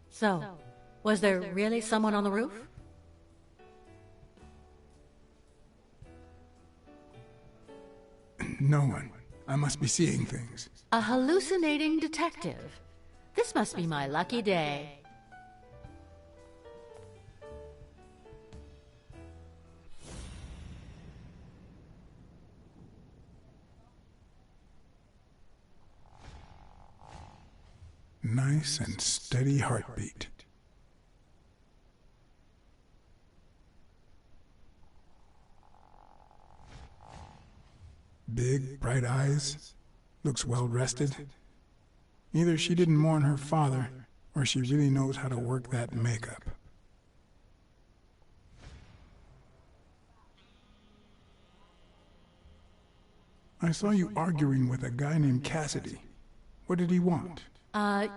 So, was there really someone on the roof? No one. I must be seeing things. A hallucinating detective. This must be my lucky day. Nice and steady heartbeat. Big, bright eyes. Looks well rested. Either she didn't mourn her father, or she really knows how to work that makeup. I saw you arguing with a guy named Cassidy. What did he want?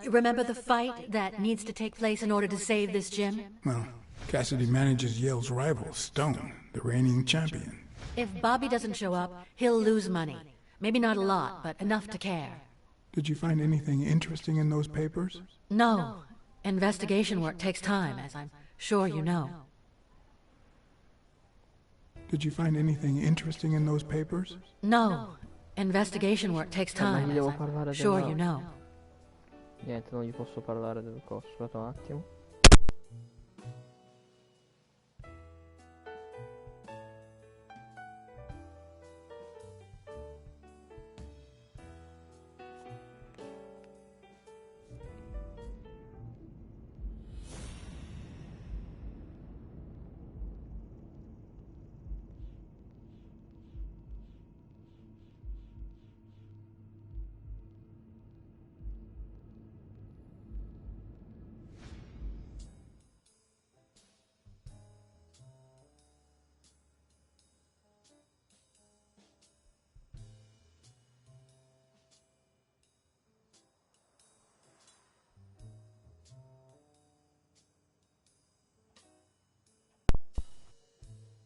Remember the fight that needs to take place in order to save this gym? Well, Cassidy manages Yale's rival, Stone, the reigning champion. If Bobby doesn't show up, he'll lose money. Maybe not a lot, but enough to care. Did you find anything interesting in those papers? No. Investigation work takes time, as I'm sure you know. Did you find anything interesting in those papers? No. Investigation work takes time, as I'm sure you know. Niente, non gli posso parlare del coso. Aspetta un attimo.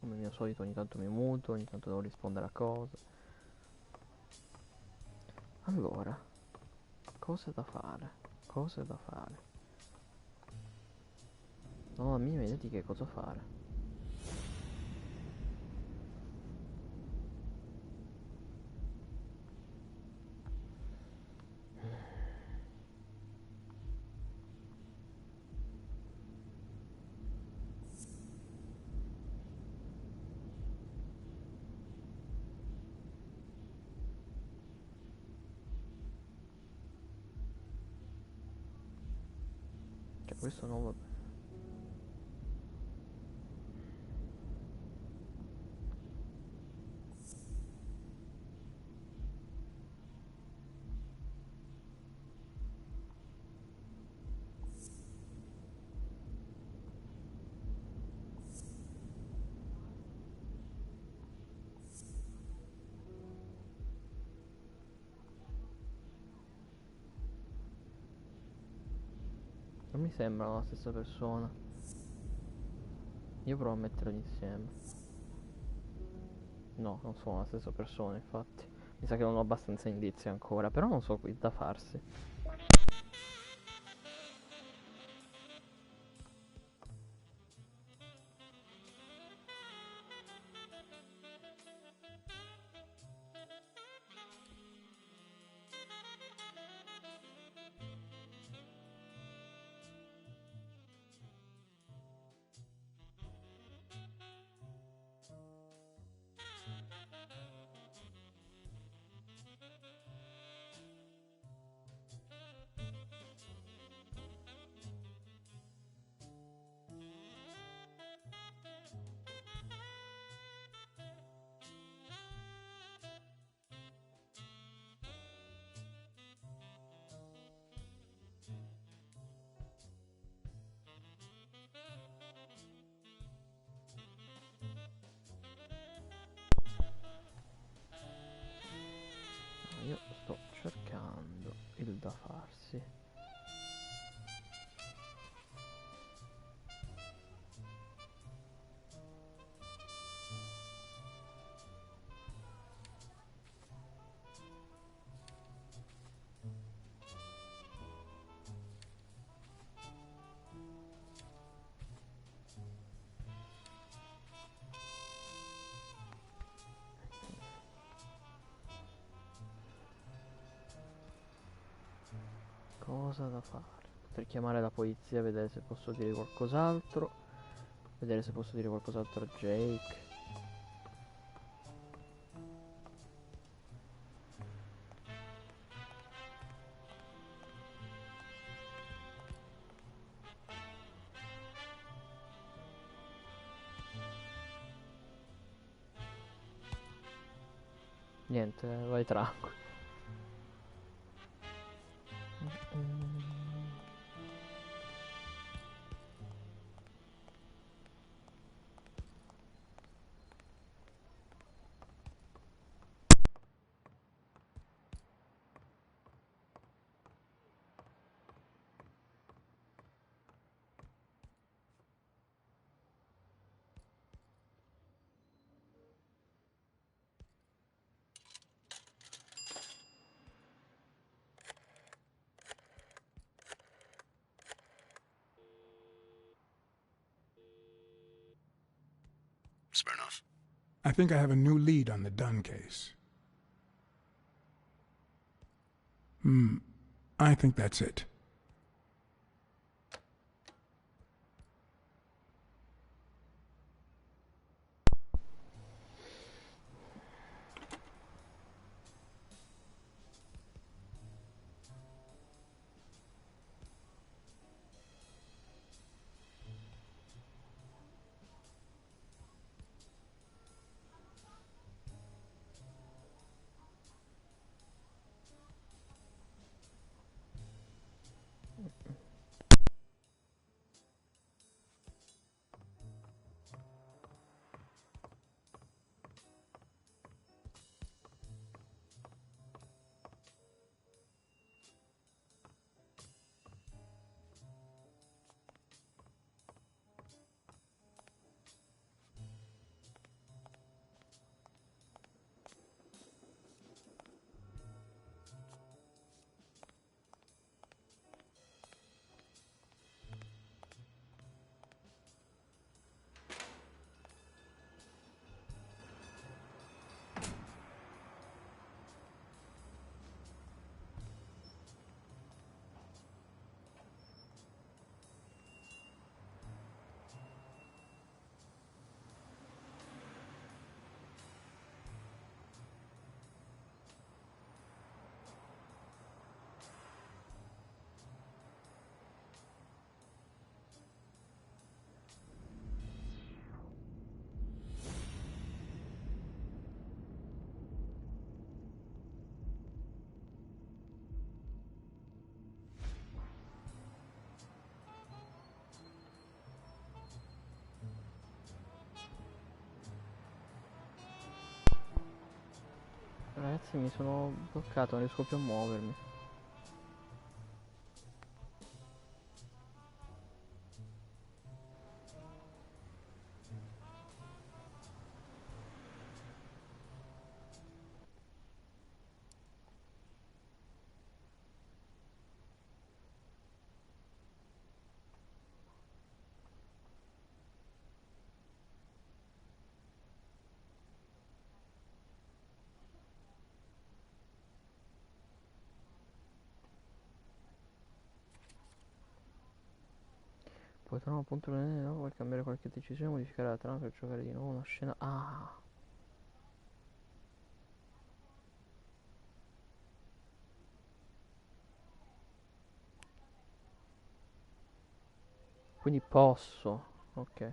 Come al mio solito ogni tanto mi muto, ogni tanto devo rispondere a cose. Allora, cose da fare, cose da fare. Non ho la minima idea di che cosa fare. Cioè questo non va bene. Non mi sembrano la stessa persona. Io provo a metterli insieme. No, non sono la stessa persona, infatti. Mi sa che non ho abbastanza indizi ancora, però non so qui da farsi. Io sto cercando il da farsi. Cosa da fare? Per chiamare la polizia, vedere se posso dire qualcos'altro. Vedere se posso dire qualcos'altro a Jake. Niente, vai tranquillo. I think I have a new lead on the Dunn case. I think that's it. Ragazzi, mi sono bloccato, non riesco più a muovermi. Poi troviamo appunto no, vuoi cambiare qualche decisione, modificare la trama per giocare di nuovo una scena. Ah! Quindi posso. Ok.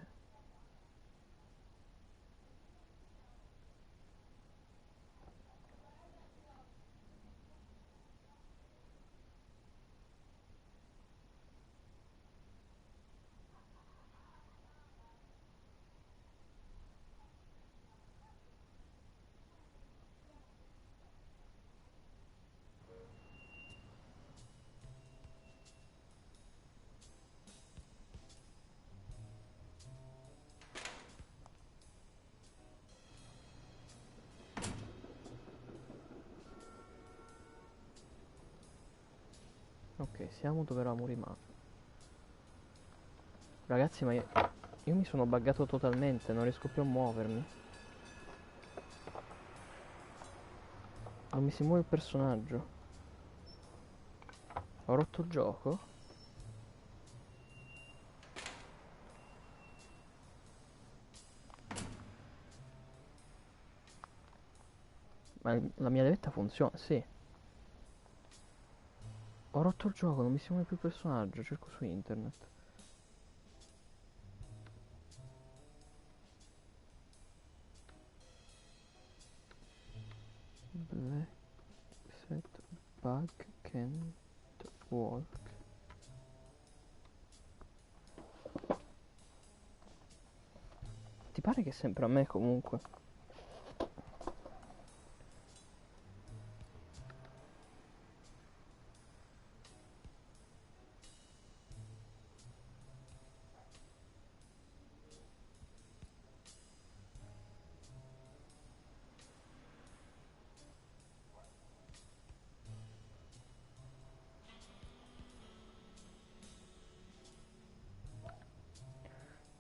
Ok, siamo dove eravamo rimasti. Ragazzi, ma io mi sono buggato totalmente, non riesco più a muovermi. Non mi si muove il personaggio. Ho rotto il gioco? Ma la mia levetta funziona, sì. Ho rotto il gioco, non mi si muove più il personaggio, cerco su internet. Blacksad bug can't walk. Ti pare che è sempre a me comunque?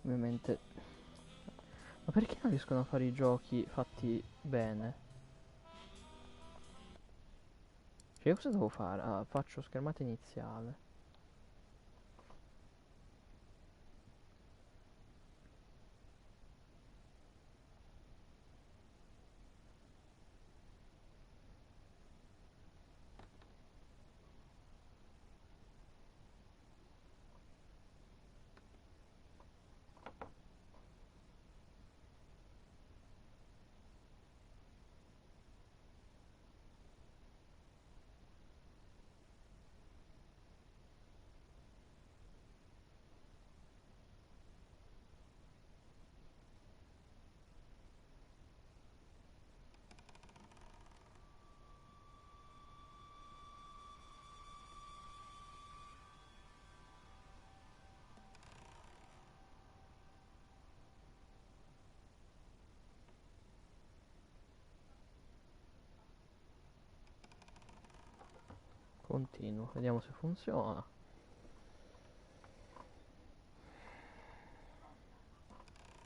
Ovviamente Ma perché non riescono a fare i giochi fatti bene? Cioè, io cosa devo fare? Ah, faccio schermata iniziale. Continuo, vediamo se funziona.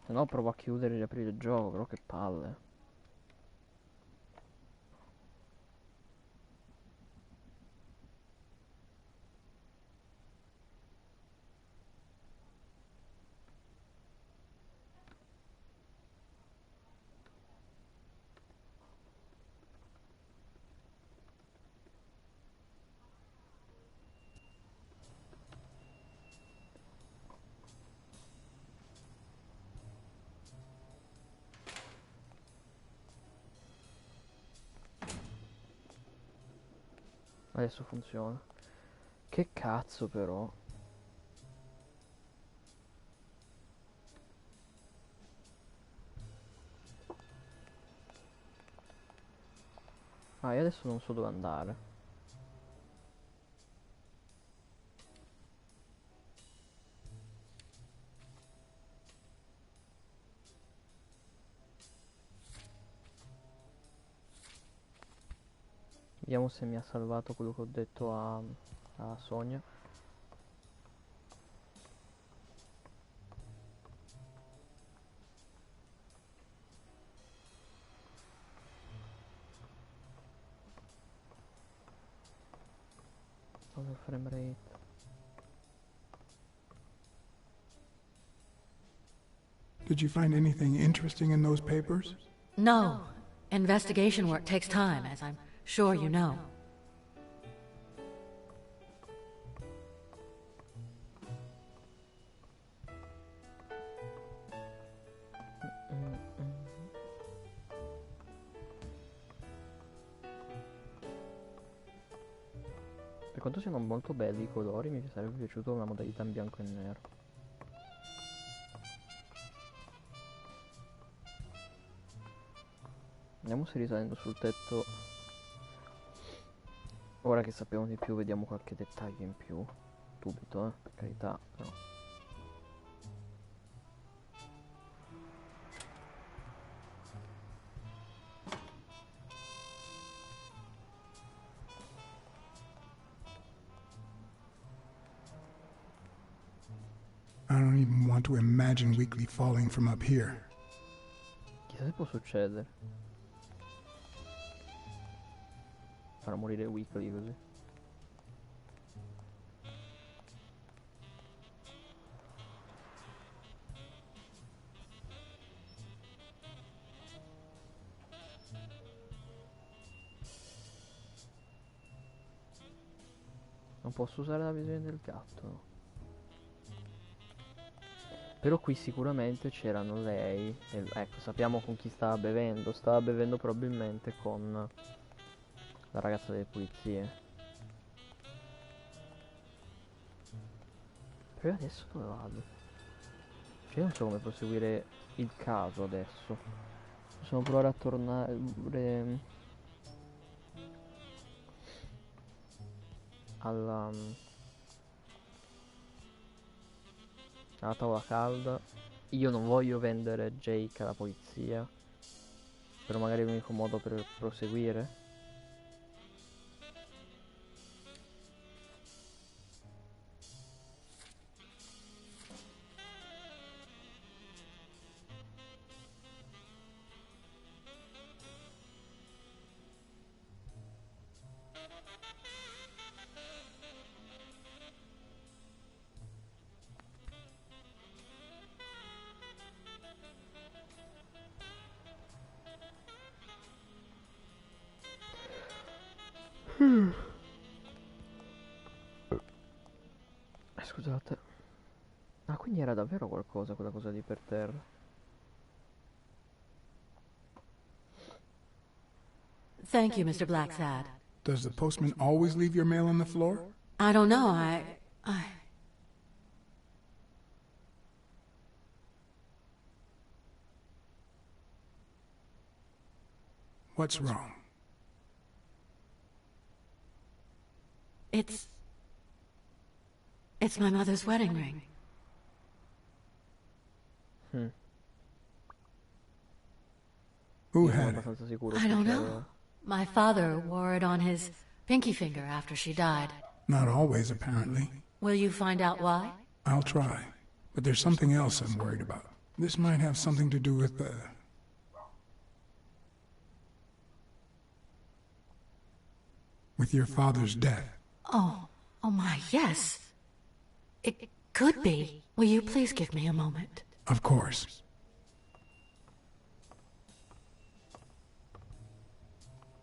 Se no provo a chiudere e riaprire il gioco, però che palle. Adesso funziona. Che cazzo però. Ah, io adesso non so dove andare. Vediamo se mi ha salvato quello che ho detto a Sonia. Dove il frame rate? Did you find anything interesting in those papers? No. Investigation work takes time, as I'm sure you know. Per quanto siano molto belli i colori, mi sarebbe piaciuto una modalità in bianco e nero. Vediamo se risalendo sul tetto. Ora che sappiamo di più, vediamo qualche dettaglio in più. Subito, per carità, però. I don't even want to imagine Weekly falling from up here. Chissà se può succedere. Farà morire Weekly così. Non posso usare la visione del gatto, no? Però qui sicuramente c'erano lei. Ecco, sappiamo con chi stava bevendo. Stava bevendo probabilmente con la ragazza delle pulizie. Però io adesso dove vado? Cioè io non so come proseguire il caso adesso. Possiamo provare a tornare alla tavola calda. Io non voglio vendere Jake alla polizia. Però magari è l'unico modo per proseguire. Scusate. Ah, quindi era davvero qualcosa quella cosa lì per terra. Thank you, Mr. Blacksad. Does the postman always leave your mail on the floor? I don't know, What's wrong? It's my mother's wedding ring. Who Io sono had it? abbastanza sicuro I che don't ce know. l'aveva. My father wore it on his pinky finger after she died. Not always, apparently. Will you find out why? I'll try. But there's something else I'm worried about. This might have something to do with your father's death. Oh my, yes. It could be. Will you please give me a moment? Of course.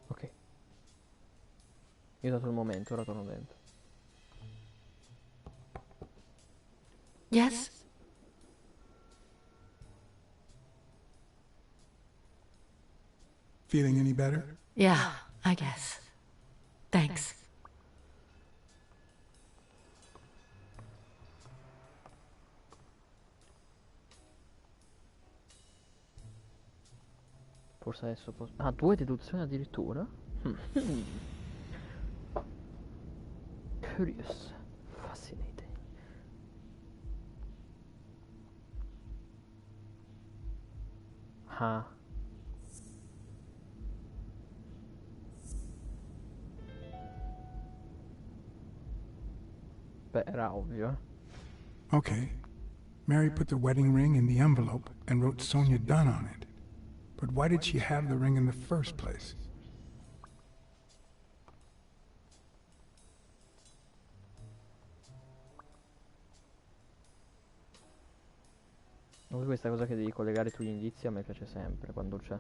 Ok. Io ho dato il momento, ora torno dentro. Yes? Feeling any better? Yeah, I guess. Thanks. Forse adesso posso... Ah, 2 deduzioni addirittura? Curious. Fascinating. Ah. Beh, era ovvio, eh. Okay. Mary put the wedding ring in the envelope and wrote Sonia Dunn on it. But why did she have the ring in the first place? Questa cosa che devi collegare tu gli indizi a me piace sempre quando c'è.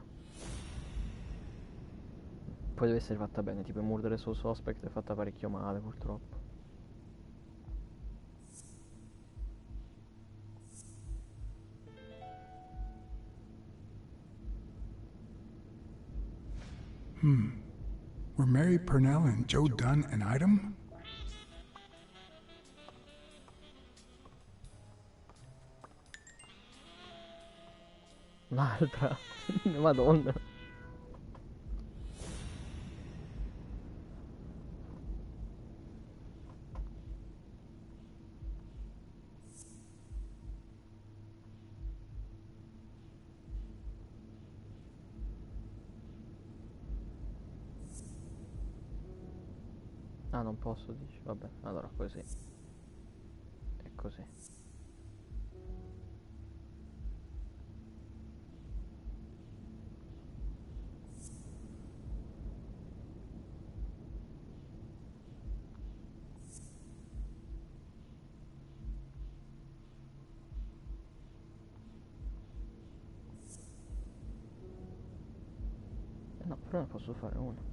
Poi deve essere fatta bene, tipo Murder sul Suspect è fatta parecchio male purtroppo. Were Mary Purnell and Joe Dunn an item? Un'altra. Madonna. Ah, non posso, dici. Vabbè, allora così. E così. No, però ne posso fare uno.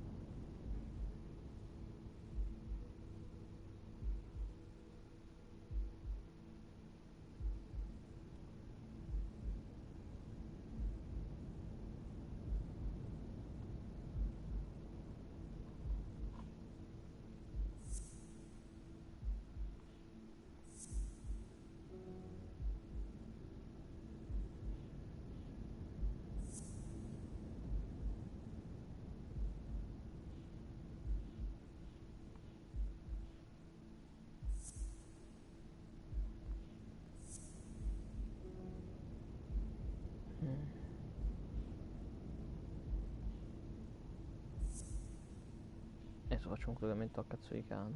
Adesso faccio un collegamento a cazzo di cane.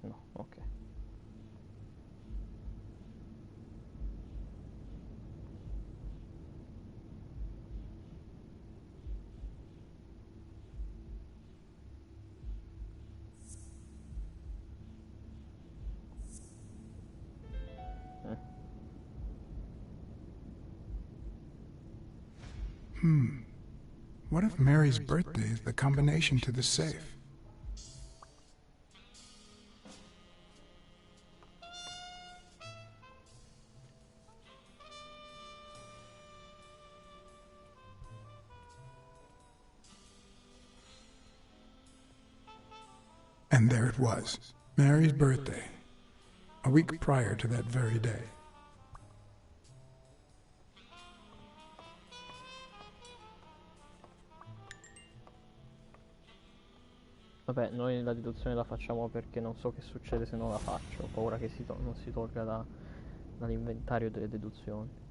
No, ok. What if Mary's birthday is the combination to the safe? And there it was, Mary's birthday, a week prior to that very day. Vabbè, noi la deduzione la facciamo perché non so che succede se non la faccio. Ho paura che non si tolga dall'inventario delle deduzioni.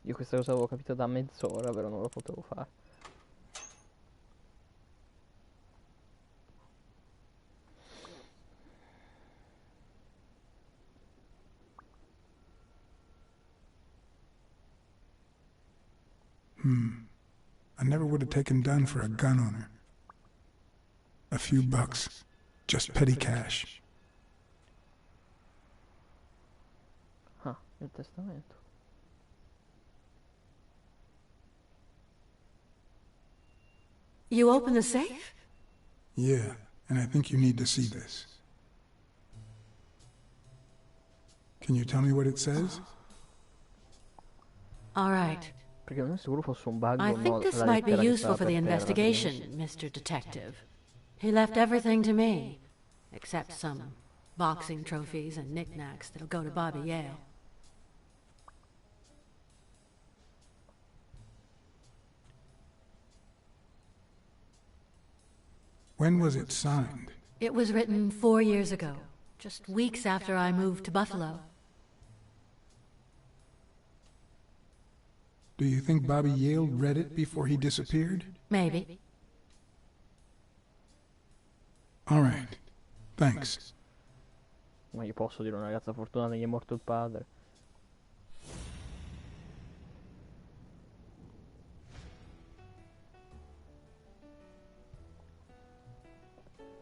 Io questa cosa avevo capito da mezz'ora, però non lo potevo fare. I never would have taken Dunn for a gun owner. A few bucks, just petty cash. Ah, il testamento. You open the safe? Yeah, and I think you need to see this. Can you tell me what it says? All right. Perché non è sicuro fosse un bug I o no think this la might be lettera che useful stava for the per terra, investigation, Mr. Detective. He left everything to me, except some boxing trophies and knickknacks that'll go to Bobby Yale. When was it signed? It was written 4 years ago, just weeks after I moved to Buffalo. Do you think Bobby Yale read it before he disappeared? Maybe. All right. Thanks. Ma io posso dire una ragazza fortunata che gli è morto il padre.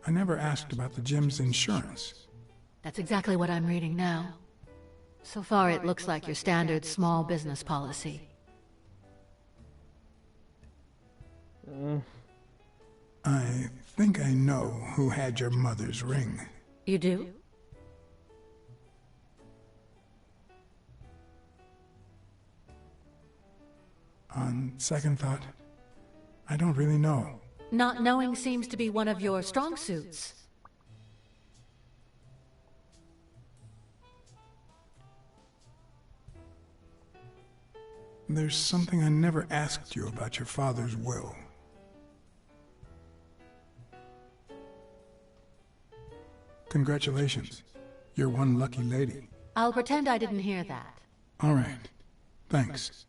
I never asked about the gym's insurance. That's exactly what I'm reading now. So far, it looks like your standard small business policy. I think I know who had your mother's ring. You do? On second thought, I don't really know. Not knowing seems to be one of your strong suits. There's something I never asked you about your father's will. Congratulations. You're one lucky lady. I'll pretend I didn't hear that. All right. Thanks.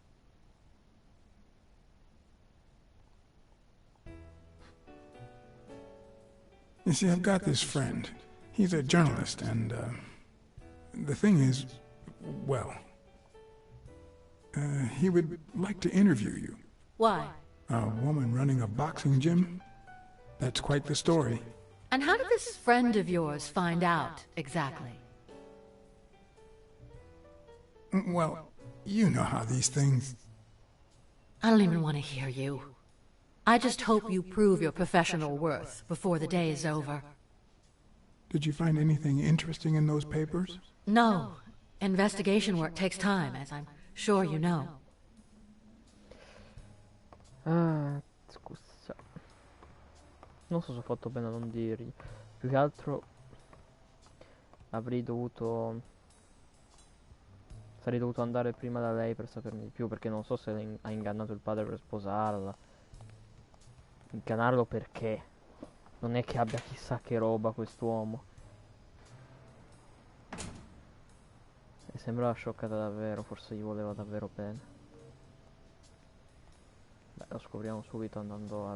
You see, I've got this friend. He's a journalist, and, the thing is, well, he would like to interview you. Why? A woman running a boxing gym? That's quite the story. And how did this friend of yours find out, exactly? Well, you know how these things... I don't even want to hear you. I just hope you prove your professional worth before the day is over. Did you find anything interesting in those papers? No. Investigation work takes time, as I'm sure you know. Ah, scusa. Non so se ho fatto bene a non dirgli. Più che altro avrei dovuto... sarei dovuto andare prima da lei per saperne di più, perché non so se ha ingannato il padre per sposarla. Ingannarlo perché? Non è che abbia chissà che roba quest'uomo. E sembrava scioccata davvero, forse gli voleva davvero bene. Beh, lo scopriamo subito andando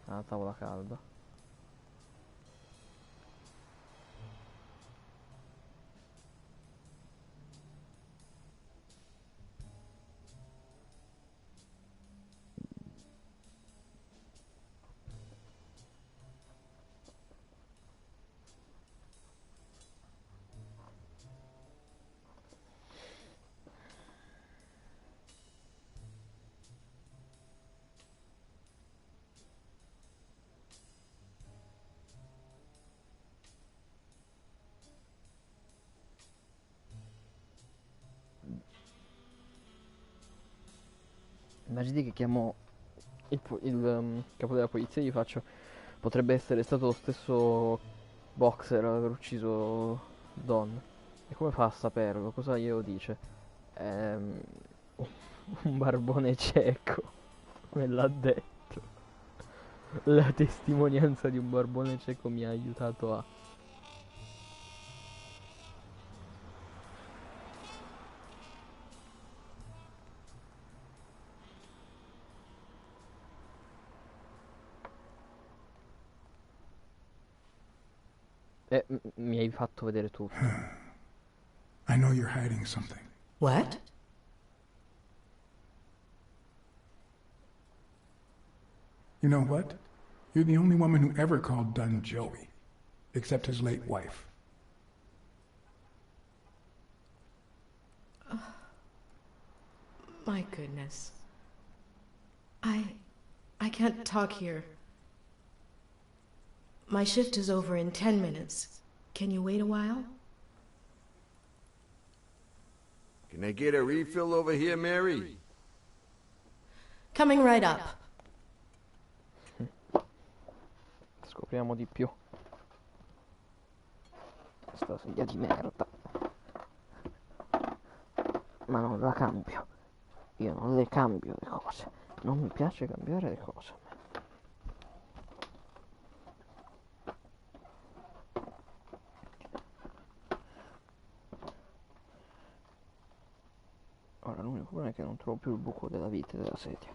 alla tavola calda. Immagini che chiamo il capo della polizia e gli faccio: potrebbe essere stato lo stesso boxer ad aver ucciso Don. E come fa a saperlo? Cosa glielo dice? Ehm, un barbone cieco. Me l'ha detto. La testimonianza di un barbone cieco mi ha aiutato a... mi hai fatto vedere tutto. I know you're hiding something. What? You know what? You're the only woman who ever called Dunn Joey, except his late wife. My goodness. I can't talk here. My shift is over in 10 minutes. Can you wait a while? Can I get a refill over here, Mary? Coming right up. Scopriamo di più. Questa sedia di merda. Ma non la cambio. Io non le cambio le cose. Non mi piace cambiare le cose. Ora l'unico problema è che non trovo più il buco della vite della sedia.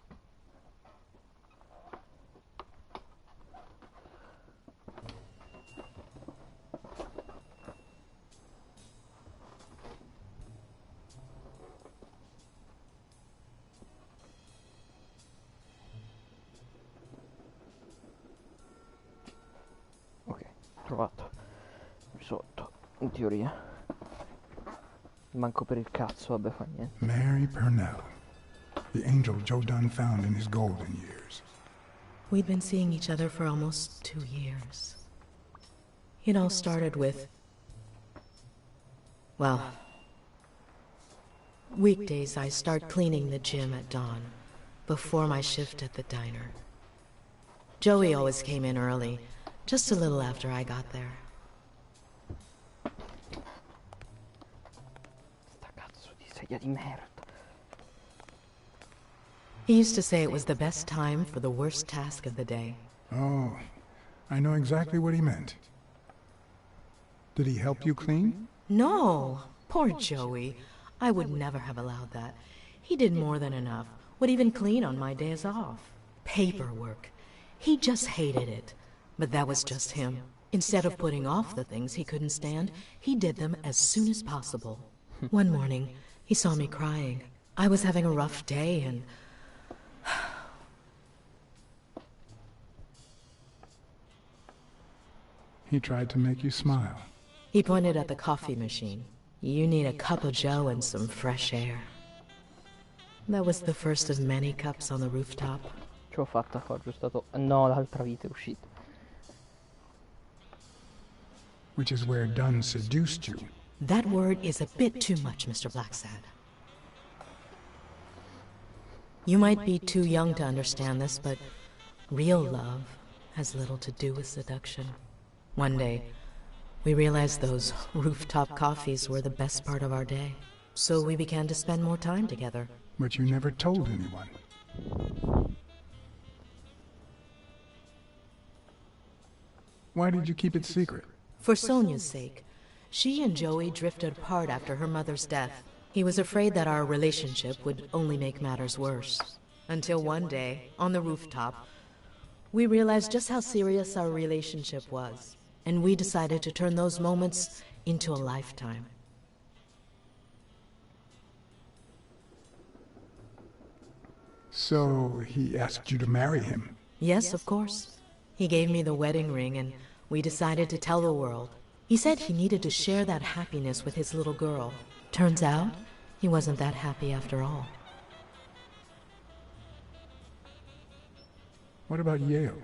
Ok, trovato. Sotto, in teoria. Manco per il cazzo, vabbè, fa niente. Mary Purnell, the angel Joe Dunn found in his golden years. We'd been seeing each other for almost 2 years. It all started with... well... weekdays I start cleaning the gym at dawn, before my shift at the diner. Joey always came in early, just a little after I got there. Sedia di merda. He used to say it was the best time for the worst task of the day. Oh, I know exactly what he meant. Did he help you clean? No, poor Joey. I would never have allowed that. He did more than enough, would even clean on my days off. Paperwork. He just hated it. But that was just him. Instead of putting off the things he couldn't stand, he did them as soon as possible. One morning, he saw me crying. I was having a rough day and... He tried to make you smile. He pointed at the coffee machine. You need a cup of joe and some fresh air. That was the first of many cups on the rooftop. Ce l'ho fatta, ho aggiustato... No, l'altra vite è uscita. Which is where Dunn seduced you. That word is a bit too much, Mr. Blacksad. You might be too young to understand this, but real love has little to do with seduction. One day, we realized those rooftop coffees were the best part of our day. So we began to spend more time together. But you never told anyone. Why did you keep it secret? For Sonia's sake. She and Joey drifted apart after her mother's death. He was afraid that our relationship would only make matters worse. Until one day, on the rooftop, we realized just how serious our relationship was. And we decided to turn those moments into a lifetime. So he asked you to marry him? Yes, of course. He gave me the wedding ring and we decided to tell the world. He said he needed to share that happiness with his little girl. Turns out, he wasn't that happy after all. What about Yale?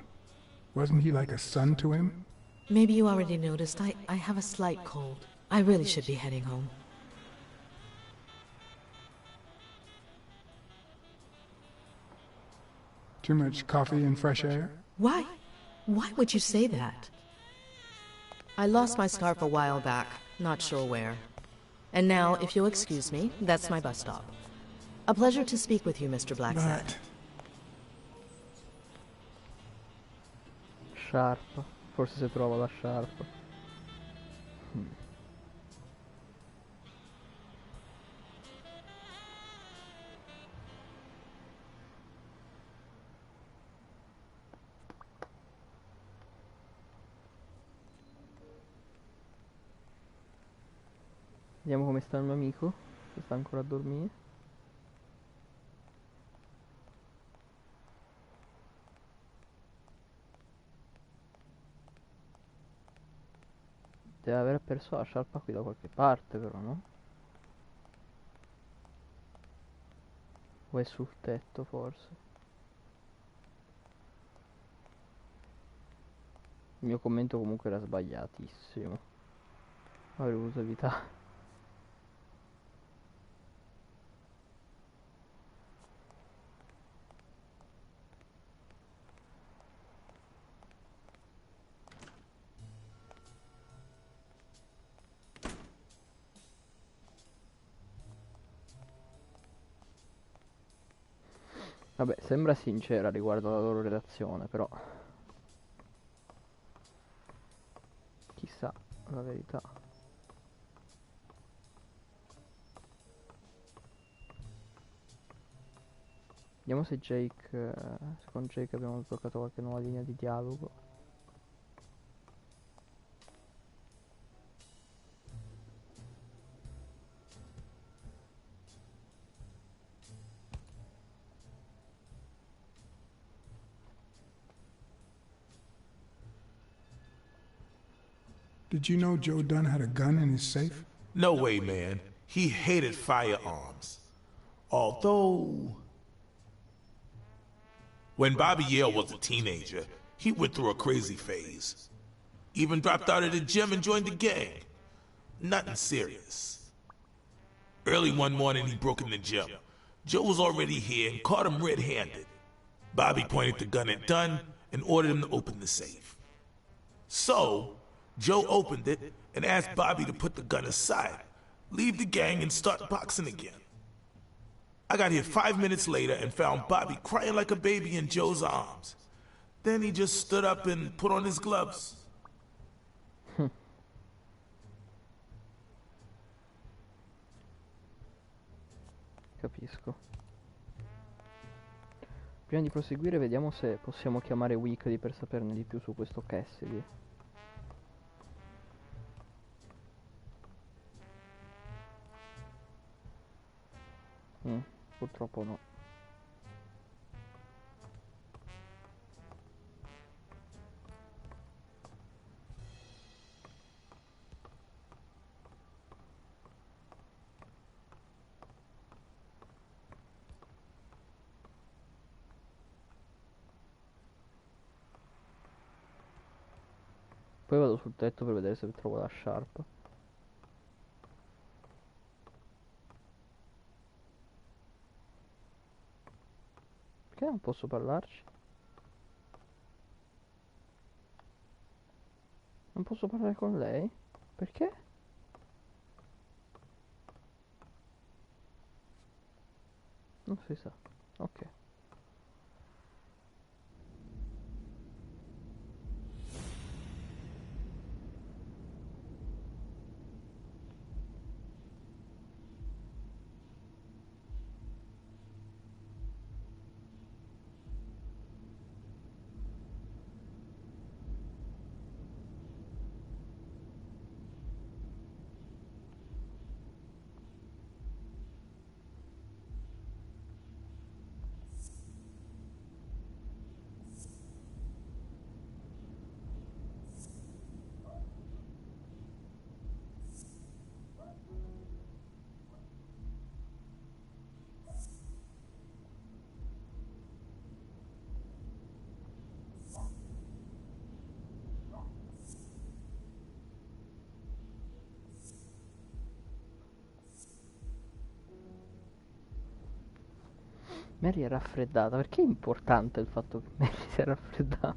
Wasn't he like a son to him? Maybe you already noticed, I have a slight cold. I really should be heading home. Too much coffee and fresh air? Why? Why would you say that? I lost my scarf a while back, not sure where. And now, if you'll excuse me, that's my bus stop. A pleasure to speak with you, Mr. Blacksad. But Sciarpa. Forse se trova la sciarpa. Vediamo come sta il mio amico, se sta ancora a dormire. Deve aver perso la sciarpa qui da qualche parte però, no? O è sul tetto forse? Il mio commento comunque era sbagliatissimo. Avrei voluto evitare. Vabbè, sembra sincera riguardo alla loro relazione, però chissà la verità. Vediamo se Jake, con Jake abbiamo sbloccato qualche nuova linea di dialogo. did you know Joe Dunn had a gun in his safe? No way, man. He hated firearms. Although, when Bobby Yale was a teenager, he went through a crazy phase. Even dropped out of the gym and joined the gang. Nothing serious. Early one morning, he broke in the gym. Joe was already here and caught him red-handed. Bobby pointed the gun at Dunn and ordered him to open the safe. So, Joe opened it and asked Bobby to put the gun aside, leave the gang and start boxing again. I got here 5 minutes later and found Bobby crying like a baby in Joe's arms. Then he just stood up and put on his gloves. Capisco. Prima di proseguire vediamo se possiamo chiamare Weekly per saperne di più su questo Cassidy. Purtroppo no. Poi vado sul tetto per vedere se trovo la sciarpa. Perché non posso parlarci? Non posso parlare con lei? Perché? Non si sa. Ok. Mary è raffreddata. Perché è importante il fatto che Mary sia raffreddata?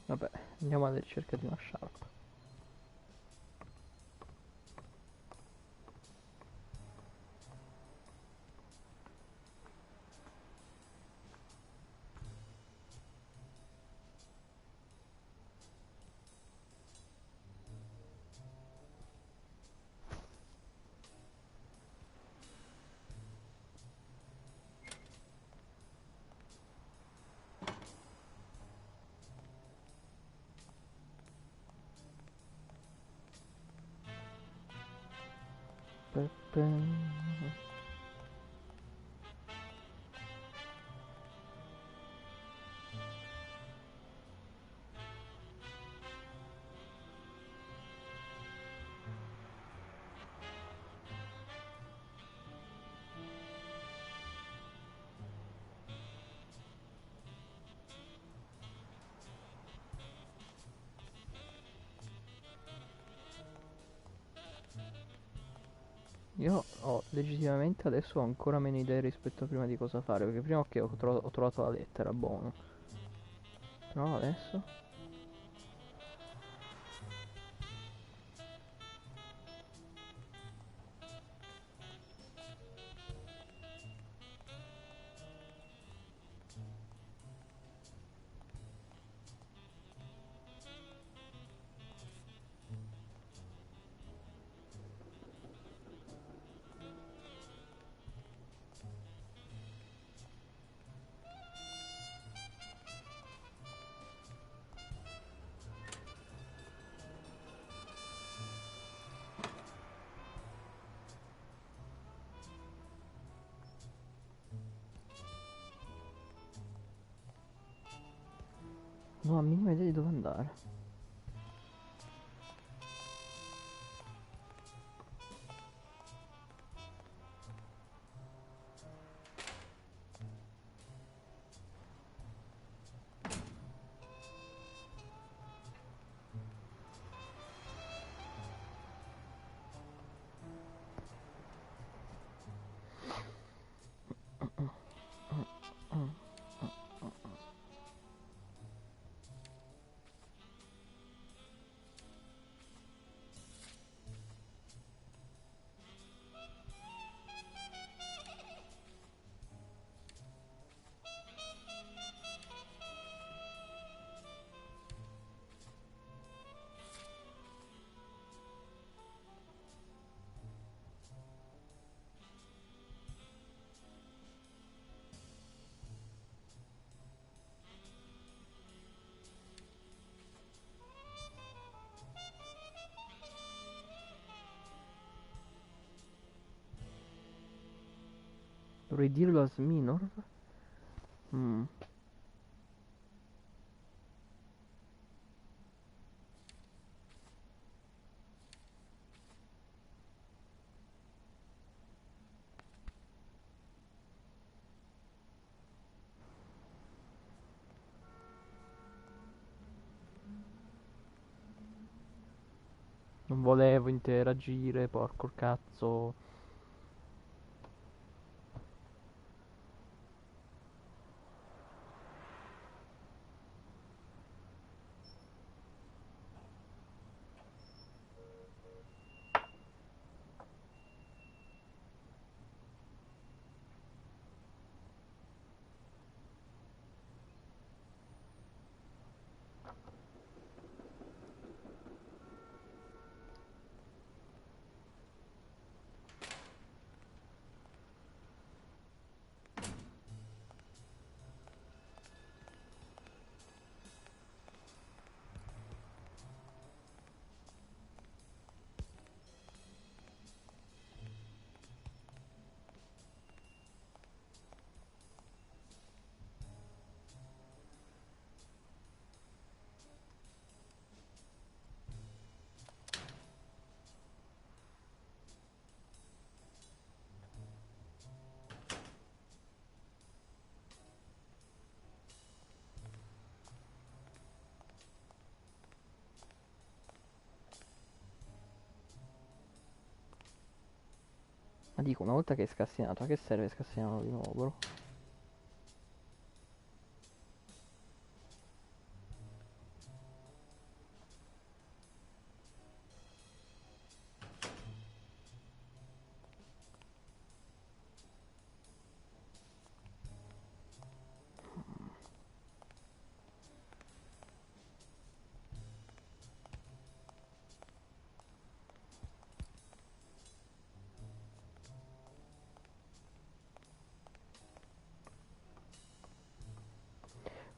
Vabbè, andiamo alla ricerca di una sciarpa. Io ho legittimamente adesso ho ancora meno idee rispetto a prima di cosa fare, perché prima ok ho trovato la lettera, buono. Però adesso... Non ho la minima idea di dove andare. Dovrei dirlo a Sminor? Mm. Non volevo interagire, porco cazzo. Ma dico, una volta che è scassinato, a che serve scassinarlo di nuovo, bro?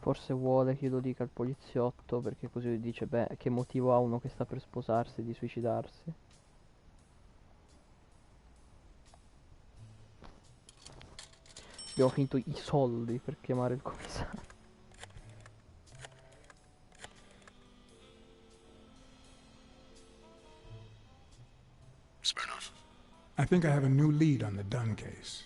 Forse vuole che io lo dica al poliziotto perché così dice, beh, che motivo ha uno che sta per sposarsi di suicidarsi? Abbiamo finito i soldi per chiamare il commissario. Smirnoff. I think I have a new lead on the Dunn case.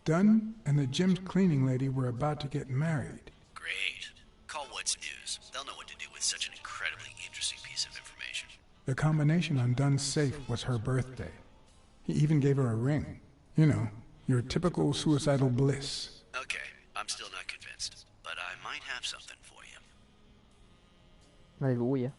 Dunn and the gym's cleaning lady were about to get married. Great. Call What's News. They'll know what to do with such an incredibly interesting piece of information. The combination on Dunn's safe was her birthday. He even gave her a ring. You know, your typical suicidal bliss. Okay, I'm still not convinced, but I might have something for you. Alleluia.